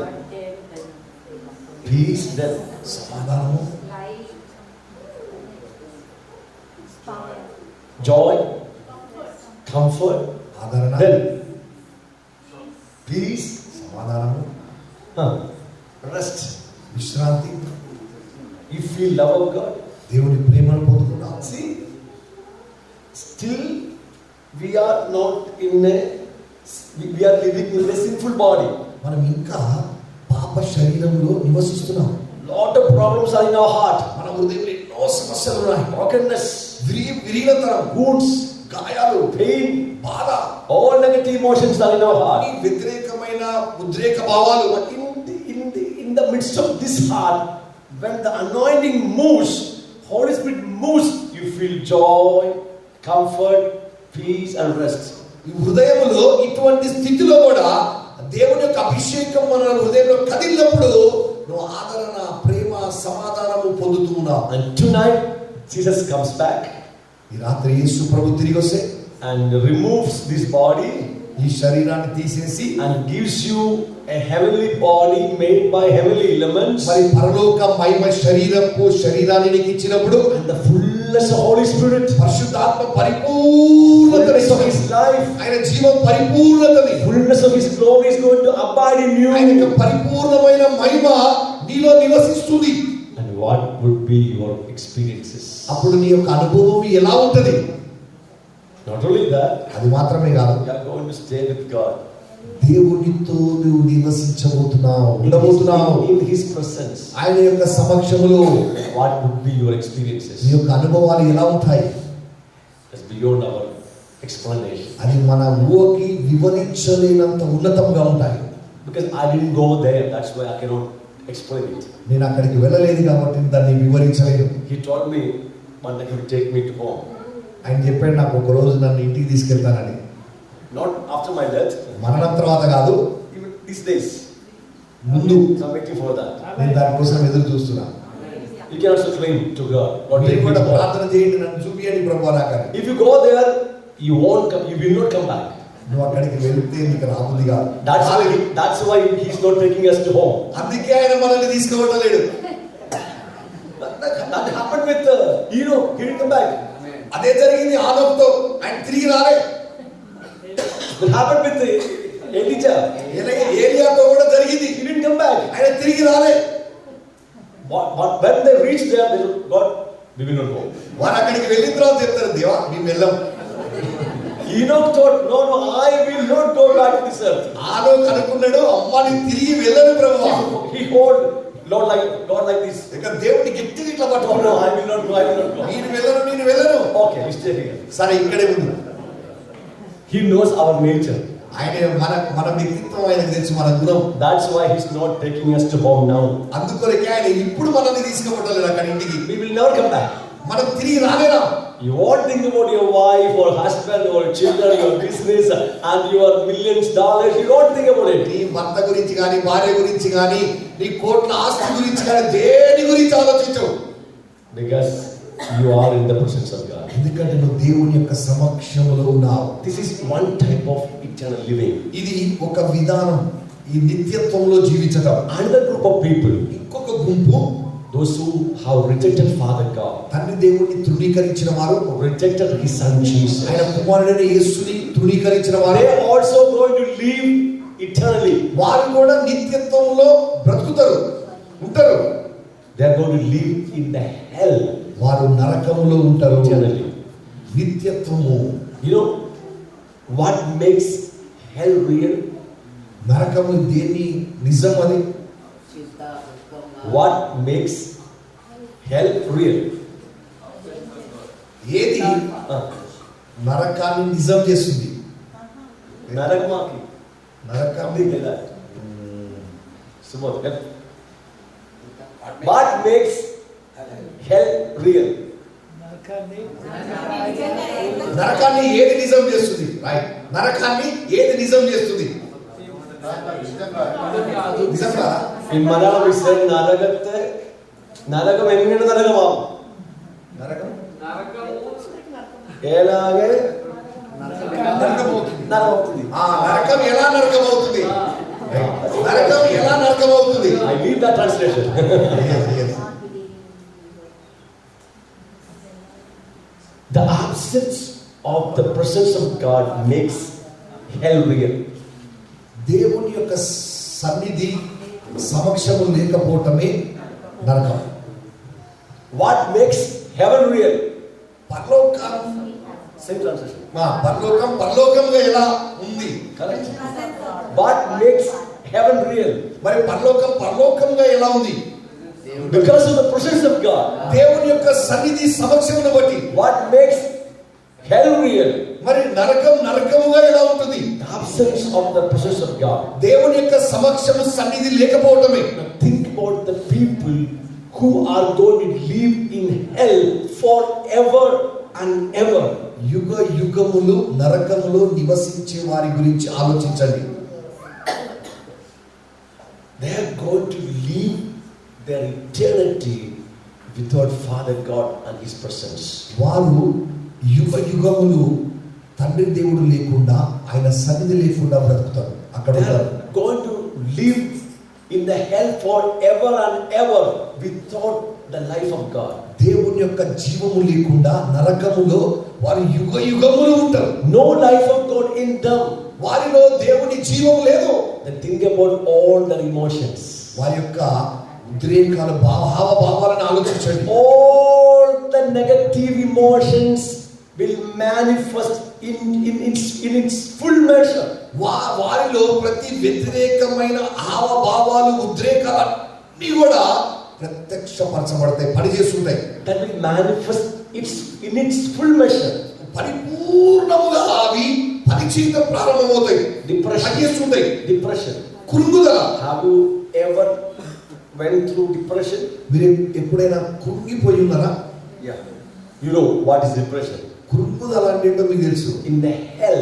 peace, then సమాధానము, joy, comfort, ఆదరణ, then peace, సమాధానము, rest. విశ్రాంతి. You feel love of God. దేవుని ప్రేమను పొందుకున్నావు. See, still we are not in a, we are living in a sinful body. మనం ఇంకా పాప శరీరంలో నివసిస్తున్నాం. Lot of problems are in our heart. మన హృదయంలో ఎన్నో సమస్యలు ఉన్నాయి. Brokenness, విరిగినతనం, wounds, గాయాలు, pain, బాధ, all negative emotions are in our heart. ఈ వ్యతిరేకమైన ఉద్రేక భావాలు. But in the midst of this heart, when the anointing moves, Holy Spirit moves, you feel joy, comfort, peace and rest. ఈ హృదయంలో ఇటువంటి స్థితిలో కూడా దేవుని యొక్క అభిషేకం మన హృదయంలో కదిలినప్పుడు నువ్వు ఆదరణ, ప్రేమ, సమాధానము పొందుతూ ఉన్నావు. And tonight Jesus comes back ఈ రాత్రి యేసు ప్రభు తిరిగి వస్తే and removes this body ఈ శరీరాన్ని తీసేసి and gives you a heavenly body made by heavenly elements మరి పరలోక మహిమ శరీరాన్ని నీకు ఇచ్చినప్పుడు and the fullness of Holy Spirit, పరిశుద్ధాత్మ పరిపూర్ణతని, fullness of His life, ఆయన జీవం పరిపూర్ణతని, fullness of His glory is going to abide in ఆయన యొక్క you. పరిపూర్ణమైన మహిమ నీలో నివసిస్తుంది. And what would be your experiences? అప్పుడు నీ యొక్క అనుభవం ఎలా ఉంటది? Not only that, అది మాత్రమే కాదు, you are going to stay with God దేవునితో నువ్వు నివసించబోతున్నావు, ఉండబోతున్నావు. in His presence. ఆయన యొక్క సమక్షములో What would be your నీ experiences? యొక్క అనుభవాలు ఎలా ఉంటాయి? It's beyond our explanation. అది మన ఊహకి వివరించలేనంత ఉన్నతంగా ఉంటాయి. Because I didn't go there, that's why I cannot explain it. నేను అక్కడికి వెళ్ళలేదు కాబట్టి దాన్ని వివరించలేను. He told me one day he would take me to home. ఆయన చెప్పాడు నాకు ఒక రోజు నన్ను ఇంటికి తీసుకెళ్తానని. Not after my death, మరణం తర్వాత కాదు, even these days. ముందు. So I'm waiting for that. నేను దానికోసం ఎదురు చూస్తున్నా. You can also claim to God, Lord, మీరు take me కూడా to home. ప్రార్థన చేయండి, నన్ను చూపియండి ప్రభువా నాకని. If you go there, you won't come, you will not come back. నువ్వు అక్కడికి వెళ్తే నీకు రాబుద్ది కాదు. That's why He's not taking us to home. అందుకే ఆయన మనల్ని తీసుకువెళ్ళలేడు. That happened with he didn't come back. అదే జరిగింది ఆనోకుతో, ఆయన తిరిగి రాలే. That happened with Elijah. ఏలియాతో కూడా జరిగింది, He didn't come back. ఆయన తిరిగి రాలే. When they reached there, they said, God, we will not go. వారు అక్కడికి వెళ్ళిన తర్వాత చెప్తారు, దేవా మేము వెళ్ళాం. Enoch thought, no, I will not go back to this earth. ఆనోకు అనుకున్నాడు, అమ్మా నేను తిరిగి వెళ్ళను ప్రభువా. He hold God like this. ఇక దేవుడిని గట్టిగా ఇట్లా No, పట్టుకున్నాడు. I will not go. నేను వెళ్ళను. Okay, we stay here. సరే ఇక్కడే ఉంది. He knows our nature. ఆయన మన వ్యక్తిత్వం ఆయనకు తెలుసు, మన గుణం. That's why He's not taking us to home now. అందుకొరకే ఆయన ఇప్పుడు మనల్ని తీసుకుపోవట్లేదు అక్కడ ఇంటికి. We will never come back. మనం తిరిగి రాలేరా? You won't think about your wife or husband or children, your business and your millions dollars. You don't think about it. నీ భర్త గురించి కానీ, భార్య గురించి కానీ, నీ కోట్ల ఆస్తి గురించి కానీ, దేని గురించి ఆలోచించవు. Because you are in the presence of God. ఎందుకంటే నువ్వు దేవుని యొక్క సమక్షంలో ఉన్నావు. This is one type of eternal living. ఇది ఒక విధానం, ఈ నిత్యత్వంలో జీవించడం. Another group of people, ఇంకొక గుంపు, those who have rejected Father God, తండ్రి దేవుడిని తృణీకరించిన వారు, rejected His Son Jesus, ఆయన కుమారుడైన యేసుని తృణీకరించిన వారు, they are also going to live eternally. వారు కూడా నిత్యత్వంలో బ్రతుకుతారు, ఉంటారు. They are going to live in the hell వారు నరకంలో ఉంటారు eternally. నిత్యత్వము. You know what makes hell real? నరకము దేని నిజం అని? What makes hell real? ఏది నరకాన్ని నిజం చేస్తుంది? నరకమాకి నరకాన్ని లేదా సుమోత్ what makes hell real? నరకాన్ని ఏది నిజం చేస్తుంది? రైట్, నరకాన్ని ఏది నిజం చేస్తుంది? నిజం కాదా? In Malayalam we say നരകത്തെ നരകം എങ്ങനെ നരകമാവും? నరకం ఎలాగే నరకమవుతుంది. నరకమవుతుంది. నరకం ఎలా నరకం అవుతుంది? నరకం ఎలా నరకం అవుతుంది? I need that translation. The absence of the presence of God makes hell real. దేవుని యొక్క సన్నిధి సమక్షము లేకపోవటమే నరకం. What makes heaven real? పరలోకం, Same translation. పరలోకం పరలోకంగా ఎలా ఉంది? Correct. What makes heaven real? మరి పరలోకం పరలోకంగా ఎలా ఉంది? Because of the presence of God. దేవుని యొక్క సన్నిధి సమక్షమును బట్టి. What makes hell real? మరి నరకం నరకముగా ఎలా ఉంటుంది? The absence of the presence of God. దేవుని యొక్క సమక్షము సన్నిధి లేకపోవటమే. Now think about the people who are going to live in hell forever and ever. యుగ యుగములు నరకములో నివసించే వారి గురించి ఆలోచించండి. They are going to live their eternity without Father God and His presence. వారు యుగ యుగములు తండ్రి దేవుడు లేకుండా, ఆయన సన్నిధి లేకుండా బ్రతుకుతారు, అక్కడ They ఉంటారు. are going to live in the hell forever and ever without the life of God. దేవుని యొక్క జీవము లేకుండా నరకములో వారు యుగ యుగములు ఉంటారు. No life of God in them. వారిలో దేవుని జీవము లేదు. Then think about all their emotions. వారి యొక్క ఉద్రేకాల భావాలను ఆలోచించండి. All the negative emotions will manifest in its full measure. వారిలో ప్రతి వ్యతిరేకమైన హావభావాలు, ఉద్రేకాలన్నీ కూడా ప్రత్యక్షపరచబడతాయి, పనిచేస్తుంటాయి. That will manifest in its full measure. పరిపూర్ణముగా అవి పనిచేయడం ప్రారంభమవుతాయి, పనిచేస్తుంటాయి. Depression. కృంగుదల. Have you ever went through depression? మీరు ఎప్పుడైనా కృంగిపోయి ఉన్నారా? Yeah. You know what is depression? కృంగుదల అంటే ఏంటో మీకు తెలుసు. In the hell,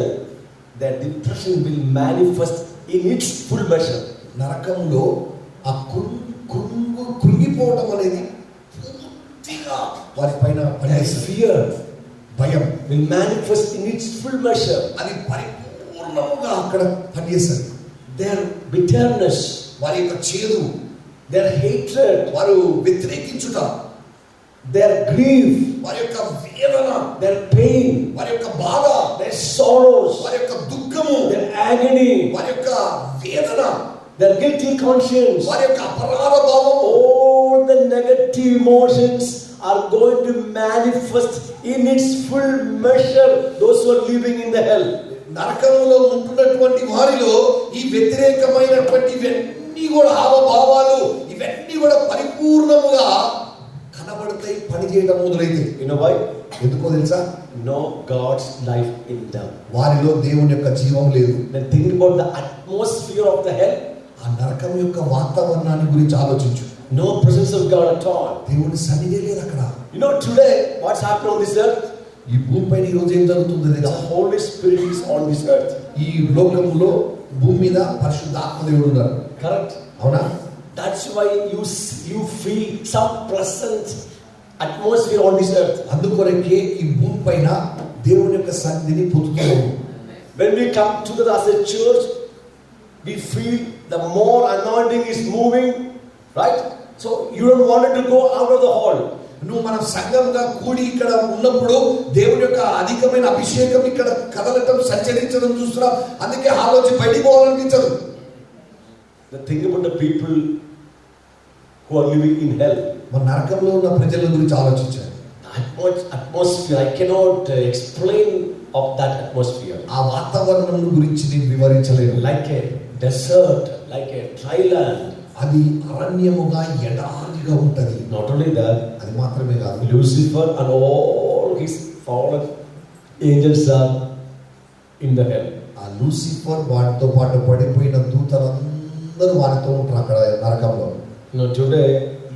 that depression will manifest in its full measure. నరకంలో ఆ కృంగిపోవటం అనేది పూర్తిగా వారి పైన పనిచేస్తుంది. Fear భయం will manifest in its full measure. అది పరిపూర్ణముగా అక్కడ పనిచేస్తుంది. Their bitterness, వారి యొక్క చేదు, their hatred, వారు వ్యతిరేకించుట, their grief, వారి యొక్క వేదన, their pain, వారి యొక్క బాధ, their sorrows, వారి యొక్క దుఃఖము, their agony, వారి యొక్క వేదన, their guilty conscience, వారి యొక్క అపరాధ భావము, all the negative emotions are going to manifest in its full measure. Those who are living in the hell. నరకములో ఉంటున్నటువంటి వారిలో ఈ వ్యతిరేకమైనటువంటి ఇవన్నీ కూడా హావభావాలు, ఇవన్నీ కూడా పరిపూర్ణముగా కనబడతాయి, పనిచేయడం మొదలైతే. You know why? ఎందుకో తెలుసా? No God's life in them. వారిలో దేవుని యొక్క జీవం లేదు. Then think about the atmosphere of the hell. ఆ నరకం యొక్క వాతావరణాన్ని గురించి ఆలోచించు. No presence of God at all. దేవుని సన్నిధి లేదు అక్కడ. You know today what's happening on this earth? ఈ భూమిపైన ఈ రోజు ఏం జరుగుతుందో The తెలుసా? Holy Spirit is on this earth. ఈ లోకములో భూమి మీద పరిశుద్ధాత్మ దేవుడు ఉన్నారు. Correct? అవునా? That's why you feel some pleasant atmosphere on this earth. అందుకొరకే ఈ భూమి పైన దేవుని యొక్క సన్నిధిని పొందుతాము. When we come together as a church, we feel the more anointing is moving, right? So you don't want it to go out of the hall. నువ్వు మనం సంఘంగా కూడి ఇక్కడ ఉన్నప్పుడు దేవుని యొక్క అధికమైన అభిషేకం ఇక్కడ కదలటం సంచరించడం చూస్తున్నాం. అందుకే ఆలోచి బయటికి పోవాలనిపించదు. The thing about the people who are living in hell, మన నరకంలో ఉన్న ప్రజల గురించి ఆలోచించాలి. atmosphere, I cannot explain of that atmosphere. ఆ వాతావరణం గురించి నేను వివరించలేను. Like a desert, like a dry land. అది అరణ్యముగా ఎడారిగా ఉంటది. Not only that, అది మాత్రమే కాదు, Lucifer and all his fallen angels are in the hell. ఆ లూసిఫర్ వాటితో పాటు పడిపోయిన దూతలందరూ వారితో ఉంటారు అక్కడ నరకంలో. Today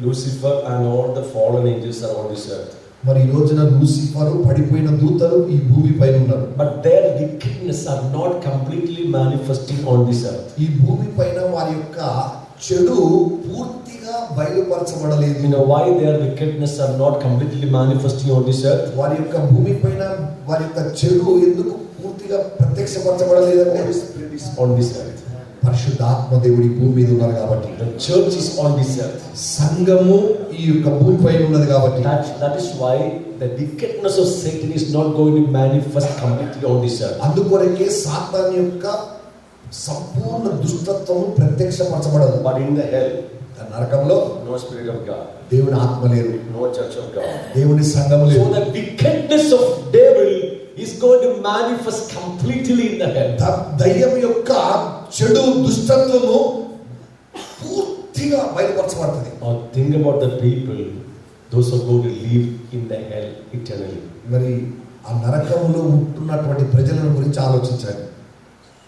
Lucifer and all the fallen angels are on this earth. మరి ఈ రోజున లూసిఫర్ పడిపోయిన దూతలు ఈ భూమి పైన ఉన్నారు. But their wickedness are not completely manifesting on this earth. ఈ భూమి పైన వారి యొక్క చెడు పూర్తిగా బయలుపరచబడలేదు. You know why their wickedness are not completely manifesting on this earth? వారి యొక్క భూమి పైన వారి యొక్క చెడు ఎందుకు పూర్తిగా ప్రత్యక్షపరచబడలేదంటే Holy Spirit is on this earth. పరిశుద్ధాత్మ దేవుడి భూమి మీద ఉన్నారు కాబట్టి. The church is on this earth. సంఘము ఈ యొక్క భూమి పైన ఉన్నది కాబట్టి. That is why the wickedness of Satan is not going to manifest completely on this earth. అందుకొరకే సాతాను యొక్క సంపూర్ణ దుష్టత్వము ప్రత్యక్షపరచబడదు. But in the hell, నరకంలో no spirit of God, దేవుని ఆత్మ లేదు, no church of God. దేవుని సంఘము So లేదు. the wickedness of devil is going to manifest completely in the hell. దయ్యం యొక్క చెడు దుష్టత్వము పూర్తిగా బయలుపరచబడుతుంది. Or think about the people, those who are going to live in the hell eternally. మరి ఆ నరకములో ఉంటున్నటువంటి ప్రజల గురించి ఆలోచించాలి.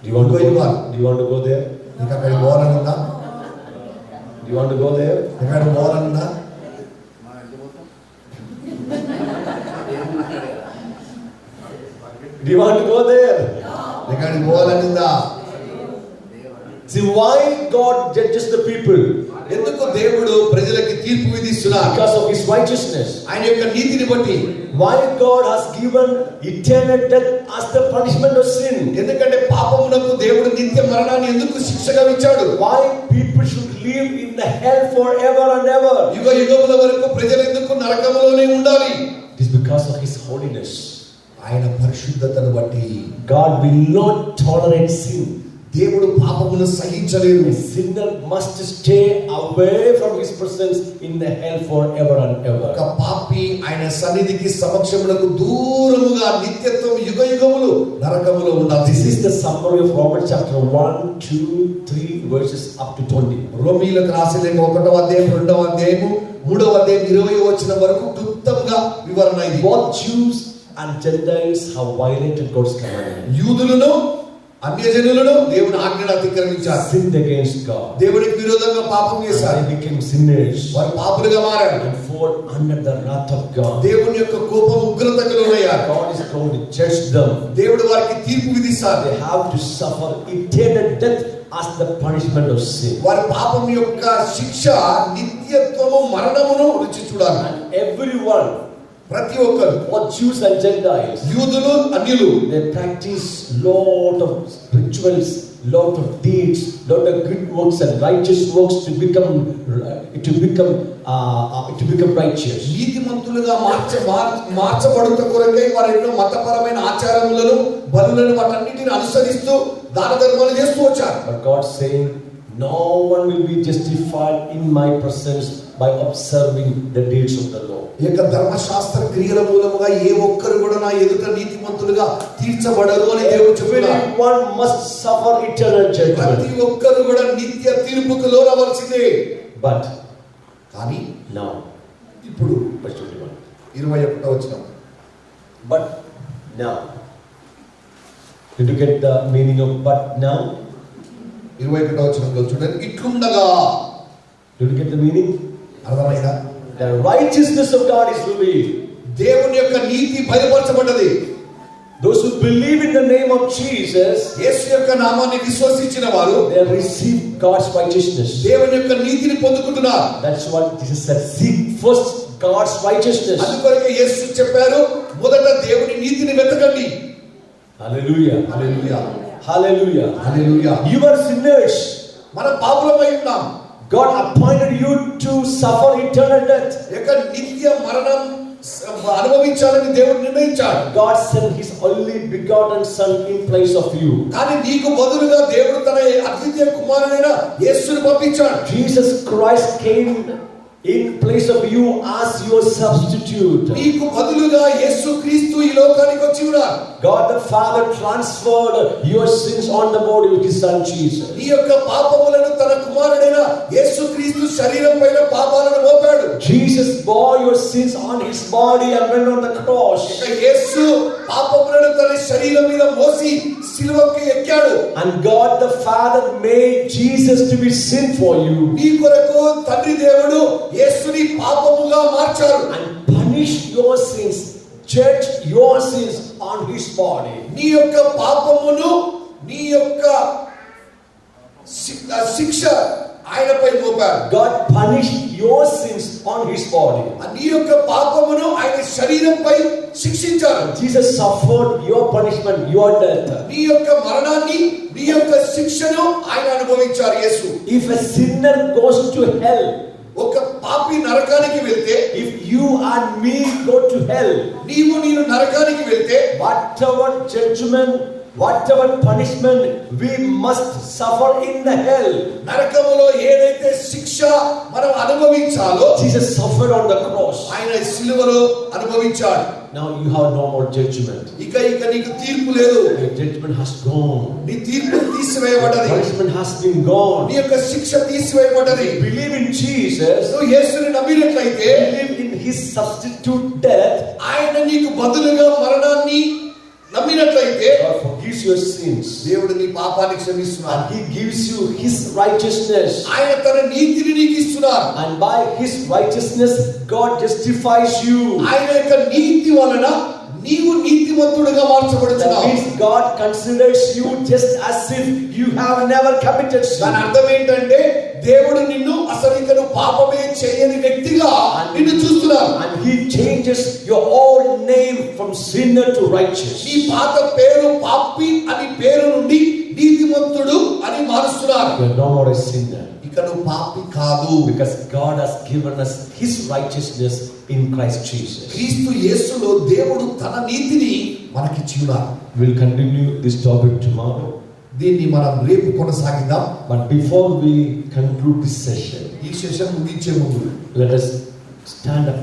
Do you want to go there? నీకు అక్కడికి పోవాలనుందా? Do you want to go there? ఎక్కడికి పోవాలనుందా? Do you want to go there? ఎక్కడికి పోవాలనుందా? See why God judges the people? ఎందుకు దేవుడు ప్రజలకి తీర్పు విధిస్తున్నారు? Because of his righteousness. ఆయన యొక్క నీతిని బట్టి. Why God has given eternal death as the punishment of sin? ఎందుకంటే పాపమునకు దేవుడు నిత్య మరణాన్ని ఎందుకు శిక్షగా ఇచ్చాడు? Why people should live in the hell forever and ever? యుగ యుగముల వరకు ప్రజలు ఎందుకు నరకములోనే ఉండాలి? It is because of his holiness. ఆయన పరిశుద్ధతను బట్టి. God will not tolerate sin. దేవుడు పాపమును సహించలేడు. A sinner must stay away from his presence in the hell forever and ever. ఒక పాపి ఆయన సన్నిధికి సమక్షమునకు దూరముగా నిత్యత్వం యుగ యుగములు నరకములో ఉండాలి. This is the summary of Romans chapter 1, 2, 3 verses up to 20. రోమీయులకు రాసిన 1వ అధ్యాయం 2వ అధ్యాయము 3వ అధ్యాయం 20వ వచనం వరకు క్లుప్తంగా వివరణ ఇది. Both Jews and Gentiles have violated God's commandment. యూదులను అన్యజనులను దేవుని ఆజ్ఞను అతిక్రమించారు. Sinned against God. దేవునికి విరోధంగా పాపం చేశారు. They became sinners. వారు పాపులుగా మారారు. And fall under the wrath of God. దేవుని యొక్క కోపం ఉగ్రతకు లోనయ్యారు. God is going to judge them. దేవుడు వారికి తీర్పు విధిస్తారు. They have to suffer eternal death as the punishment of sin. వారి పాపం యొక్క శిక్ష నిత్యత్వము మరణమును రుచి చూడాలి. And everyone, ప్రతి ఒక్కరు, both Jews and Gentiles, యూదులు అన్యులు, they practice lot of rituals, lot of deeds, lot of good works and righteous works to become righteous. నీతిమంతులుగా మార్చబడుట కొరకై వారు ఎన్నో మతపరమైన ఆచారములను బలులను వాటన్నిటిని అనుసరిస్తూ దాన ధర్మాలు చేస్తూ వచ్చారు. But God saying, no one will be justified in my presence by observing the deeds of the law. ఈ యొక్క ధర్మశాస్త్ర క్రియల మూలముగా ఏ ఒక్కరు కూడా నా ఎదుట నీతిమంతులుగా తీర్చబడరు అని దేవుడు చెప్తున్నాడు. Everyone must suffer eternal judgment. ప్రతి ఒక్కరు కూడా నిత్య తీర్పుకు లోనవలసిందే. But కానీ now, ఇప్పుడు verse 21. 21వ వచనం. But now, did you get the meaning of but now? 21వ వచనంలో చూడండి, ఇట్లుండగా. Did you get the meaning? అర్థమైందా? The righteousness of God is revealed. దేవుని యొక్క నీతి బయలుపరచబడ్డది. Those who believe in the name of Jesus, యేసు యొక్క నామాన్ని విశ్వసించిన వారు they receive God's righteousness. దేవుని యొక్క నీతిని పొందుకుంటున్నారు. That's what Jesus said. Seek first God's righteousness. అందుకొరకే యేసు చెప్పారు, మొదట దేవుని నీతిని వెతకండి. Hallelujah. Hallelujah, Hallelujah. Hallelujah. You are sinners. మనం పాపులమై ఉన్నాం. God appointed you to suffer eternal death. యొక్క నిత్య మరణం అనుభవించాలని దేవుడు నిర్ణయించాడు. God sent His only begotten Son in place of you. కానీ నీకు బదులుగా దేవుడు తన అద్వితీయ కుమారుడైన యేసుని పంపించాడు. Jesus Christ came in place of you as your substitute. నీకు బదులుగా యేసుక్రీస్తు ఈ లోకానికి వచ్చి ఉన్నాడు. God the Father transferred your sins on the body of His Son Jesus. నీ యొక్క పాపములను తన కుమారుడైన యేసుక్రీస్తు శరీరం పైన పాపాలను Mopadu. Jesus bore your sins on His body and went on the cross. యేసు పాపములను తన శరీరం మీద మోసి సిలువకి ఎక్కాడు. And God the Father made Jesus to be sin for you. నీ కొరకు తండ్రి దేవుడు యేసుని పాపముగా మార్చారు. And punished your sins, judged your sins on His body. నీ యొక్క పాపమును నీ యొక్క శిక్ష ఆయనపై మోపారు. God punished your sins on His body. నీ యొక్క పాపమును ఆయన శరీరంపై శిక్షించారు. Jesus suffered your punishment, your death. నీ యొక్క మరణాన్ని, నీ యొక్క శిక్షను ఆయన అనుభవించారు యేసు. If a sinner goes to hell, ఒక పాపి నరకానికి వెళ్తే, if you and me go to hell, నేను నరకానికి వెళ్తే, whatever judgment, whatever punishment we must suffer in the hell, నరకములో ఏదైతే శిక్ష మనం అనుభవించాలో Jesus suffered on the cross. ఆయన సిలువలో అనుభవించాడు. Now you have no more judgment. ఇక నీకు తీర్పు లేదు. Your judgment has gone. నీ తీర్పు తీసివేయబడ్డది. Punishment has been gone. నీ యొక్క శిక్ష తీసివేయబడ్డది. Believe in Jesus. నువ్వు యేసుని నమ్మినట్లయితే, Believe in His substitute death. ఆయన నీకు బదులుగా మరణాన్ని నమ్మినట్లయితే, God forgives your sins. దేవుడు నీ పాపాన్ని క్షమిస్తున్నాడు. And He gives you His righteousness. ఆయన తన నీతిని నీకు ఇస్తున్నాడు. And by His righteousness, God justifies you. ఆయన యొక్క నీతి వలన నీవు నీతిమంతుడుగా That మార్చబడుతున్నావు. means God considers you just as if you have never committed sin. దాని అర్థం ఏంటంటే, దేవుడు నిన్ను అసలు ఇక నువ్వు పాపమే చేయని వ్యక్తిగా నిన్ను చూస్తున్నాడు. And He changes your old name from sinner to righteous. నీ పాత పేరు పాపి అని పేరు నుండి నీతిమంతుడు అని మారుస్తున్నాడు. You are no more a sinner. ఇక నువ్వు పాపి కాదు. Because God has given us His righteousness in Christ Jesus. క్రీస్తు యేసులో దేవుడు తన నీతిని మనకిచ్చి ఉన్నాడు. We'll continue this topic tomorrow. దీన్ని మనం రేపు కొనసాగిద్దాం. But before we conclude this session, ఈ సెషన్ ముగించే ముందు let us stand up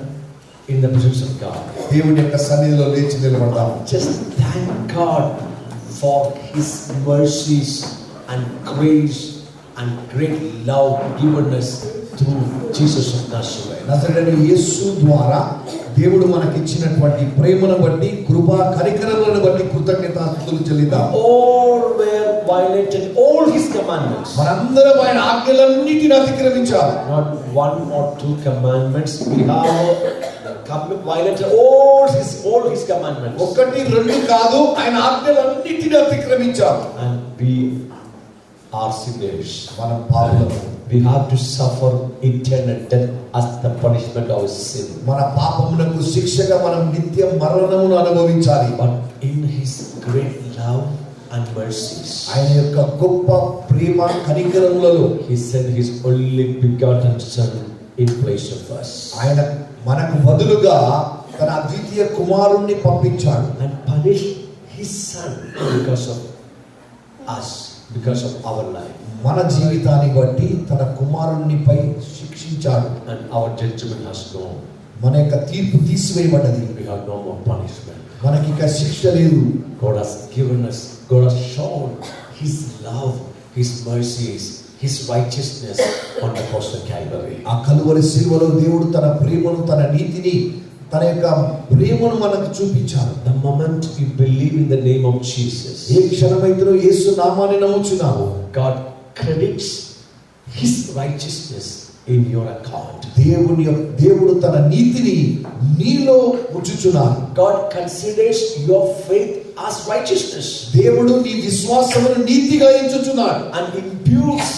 in the presence of God. దేవుని యొక్క సన్నిధిలో లేచి నిలబడదాం. Just thank God for His mercies and grace and great love given us through Jesus of Nazareth. నజరేయుడైన యేసు ద్వారా దేవుడు మనకిచ్చినటువంటి ప్రేమను బట్టి, కృపా కనికరములను బట్టి కృతజ్ఞతాస్తుతులు చెల్లిద్దాం. All were violated all His commandments. మనందరం ఆయన ఆజ్ఞలన్నిటిని అతిక్రమించాం. Not one or two commandments. We have violated all His commandments. ఒకటి రెండు కాదు, ఆయన ఆజ్ఞలన్నిటిని అతిక్రమించాం. And we are sinners. మనం పాపులము. We have to suffer eternal death as the punishment of sin. మన పాపమునకు శిక్షగా మనం నిత్య మరణమును అనుభవించాలి. But in His great love and mercies, ఆయన యొక్క గొప్ప ప్రేమ కనికరములలో He sent His only begotten Son in place of us. ఆయన మనకు బదులుగా తన అద్వితీయ కుమారుణ్ణి పంపించాడు. And punished His Son because of us, because of our life. మన జీవితాన్ని బట్టి తన కుమారునిపై శిక్షించాడు. And our judgment has gone. మన యొక్క తీర్పు తీసివేయబడ్డది. We have no more punishment. మనకి ఇక శిక్ష లేదు. God has given us, God has shown His love, His mercies, His righteousness on the cross of Calvary. ఆ కలువరి సిలువలో దేవుడు తన ప్రేమను, తన నీతిని, తన యొక్క ప్రేమను మనకు చూపించారు. The moment you believe in the name of Jesus, ఏ క్షణమైతే యేసు నామాన్ని నమ్ముచున్నావు, God credits His righteousness in your account. దేవుడు తన నీతిని నీలో ఉంచుచున్నాడు. God considers your faith as righteousness దేవుడు నీ విశ్వాసమును నీతిగా ఎంచుచున్నాడు. and imputes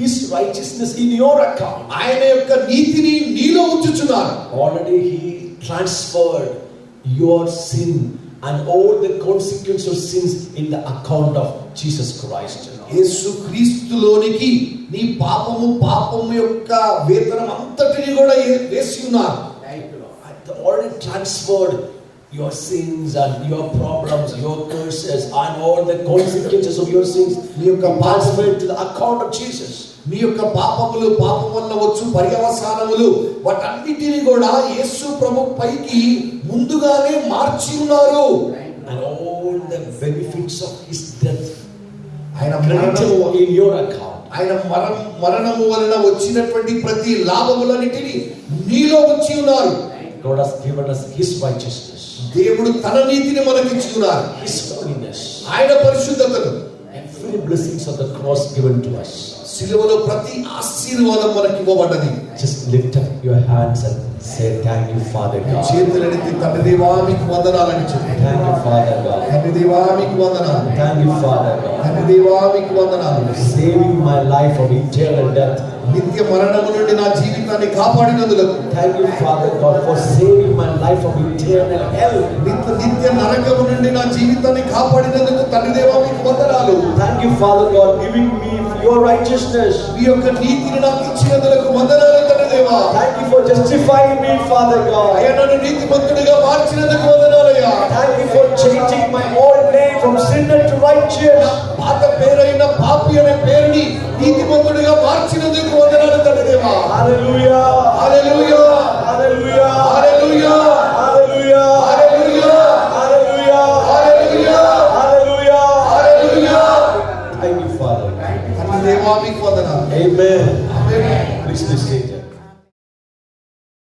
His righteousness in your account. ఆయన యొక్క నీతిని నీలో ఉంచుచున్నాడు. Already He transferred your sin and all the consequences of sins in the account of Jesus Christ. యేసు క్రీస్తులోనికి నీ పాపము యొక్క వేతనం అంతటిని కూడా వేసి ఉన్నారు. Already transferred your sins and your problems, your curses and all the consequences of your sins. నీ యొక్క Transferred to the account of Jesus. నీ యొక్క పాపం వల్ల వచ్చు పర్యవసానములు వాటన్నిటిని కూడా యేసు ప్రభు పైకి ముందుగానే మార్చి ఉన్నారు. And all the benefits of His death ఆయన credited in your account. ఆయన మరణము వలన వచ్చినటువంటి ప్రతి లాభములన్నిటిని నీలో ఉంచి ఉన్నారు. God has given us His righteousness, దేవుడు తన నీతిని మనకి ఇచ్చి ఉన్నారు. His holiness, ఆయన పరిశుద్ధతను, every blessings of the cross given to us. సిలువలో ప్రతి ఆశీర్వాదం మనకి ఇవ్వబడ్డది. Just lift up your hands and say thank you, Father God. చేతులెత్తి తండ్రి దేవా మీకు వందనాలని చెప్పు. Thank you, Father God. తండ్రి దేవా మీకు వందనాలు. Thank you, Father God. తండ్రి దేవా మీకు వందనాలు. Saving my life from eternal death. నిత్య మరణము నుండి నా జీవితాన్ని కాపాడినందులకు. Thank you, Father God, for saving my life from eternal hell. నిత్య నరకము నుండి నా జీవితాన్ని కాపాడినందుకు తండ్రి దేవా మీకు వందనాలు. Thank you, Father God, giving me your righteousness. మీ యొక్క నీతిని నాకు ఇచ్చినందుకు వందనాలు తండ్రి దేవా. Thank you for justifying me, Father God. అయ్యా నన్ను నీతిమంతుడిగా మార్చినందుకు వందనాలయ్యా. Thank you for changing my old name from sinner to righteous. పాత పేరైన పాపి అనే పేరుని నీతిమంతుడిగా మార్చినందుకు వందనాలు తండ్రి దేవా. Hallelujah. హల్లెలూయా Hallelujah. హల్లెలూయా.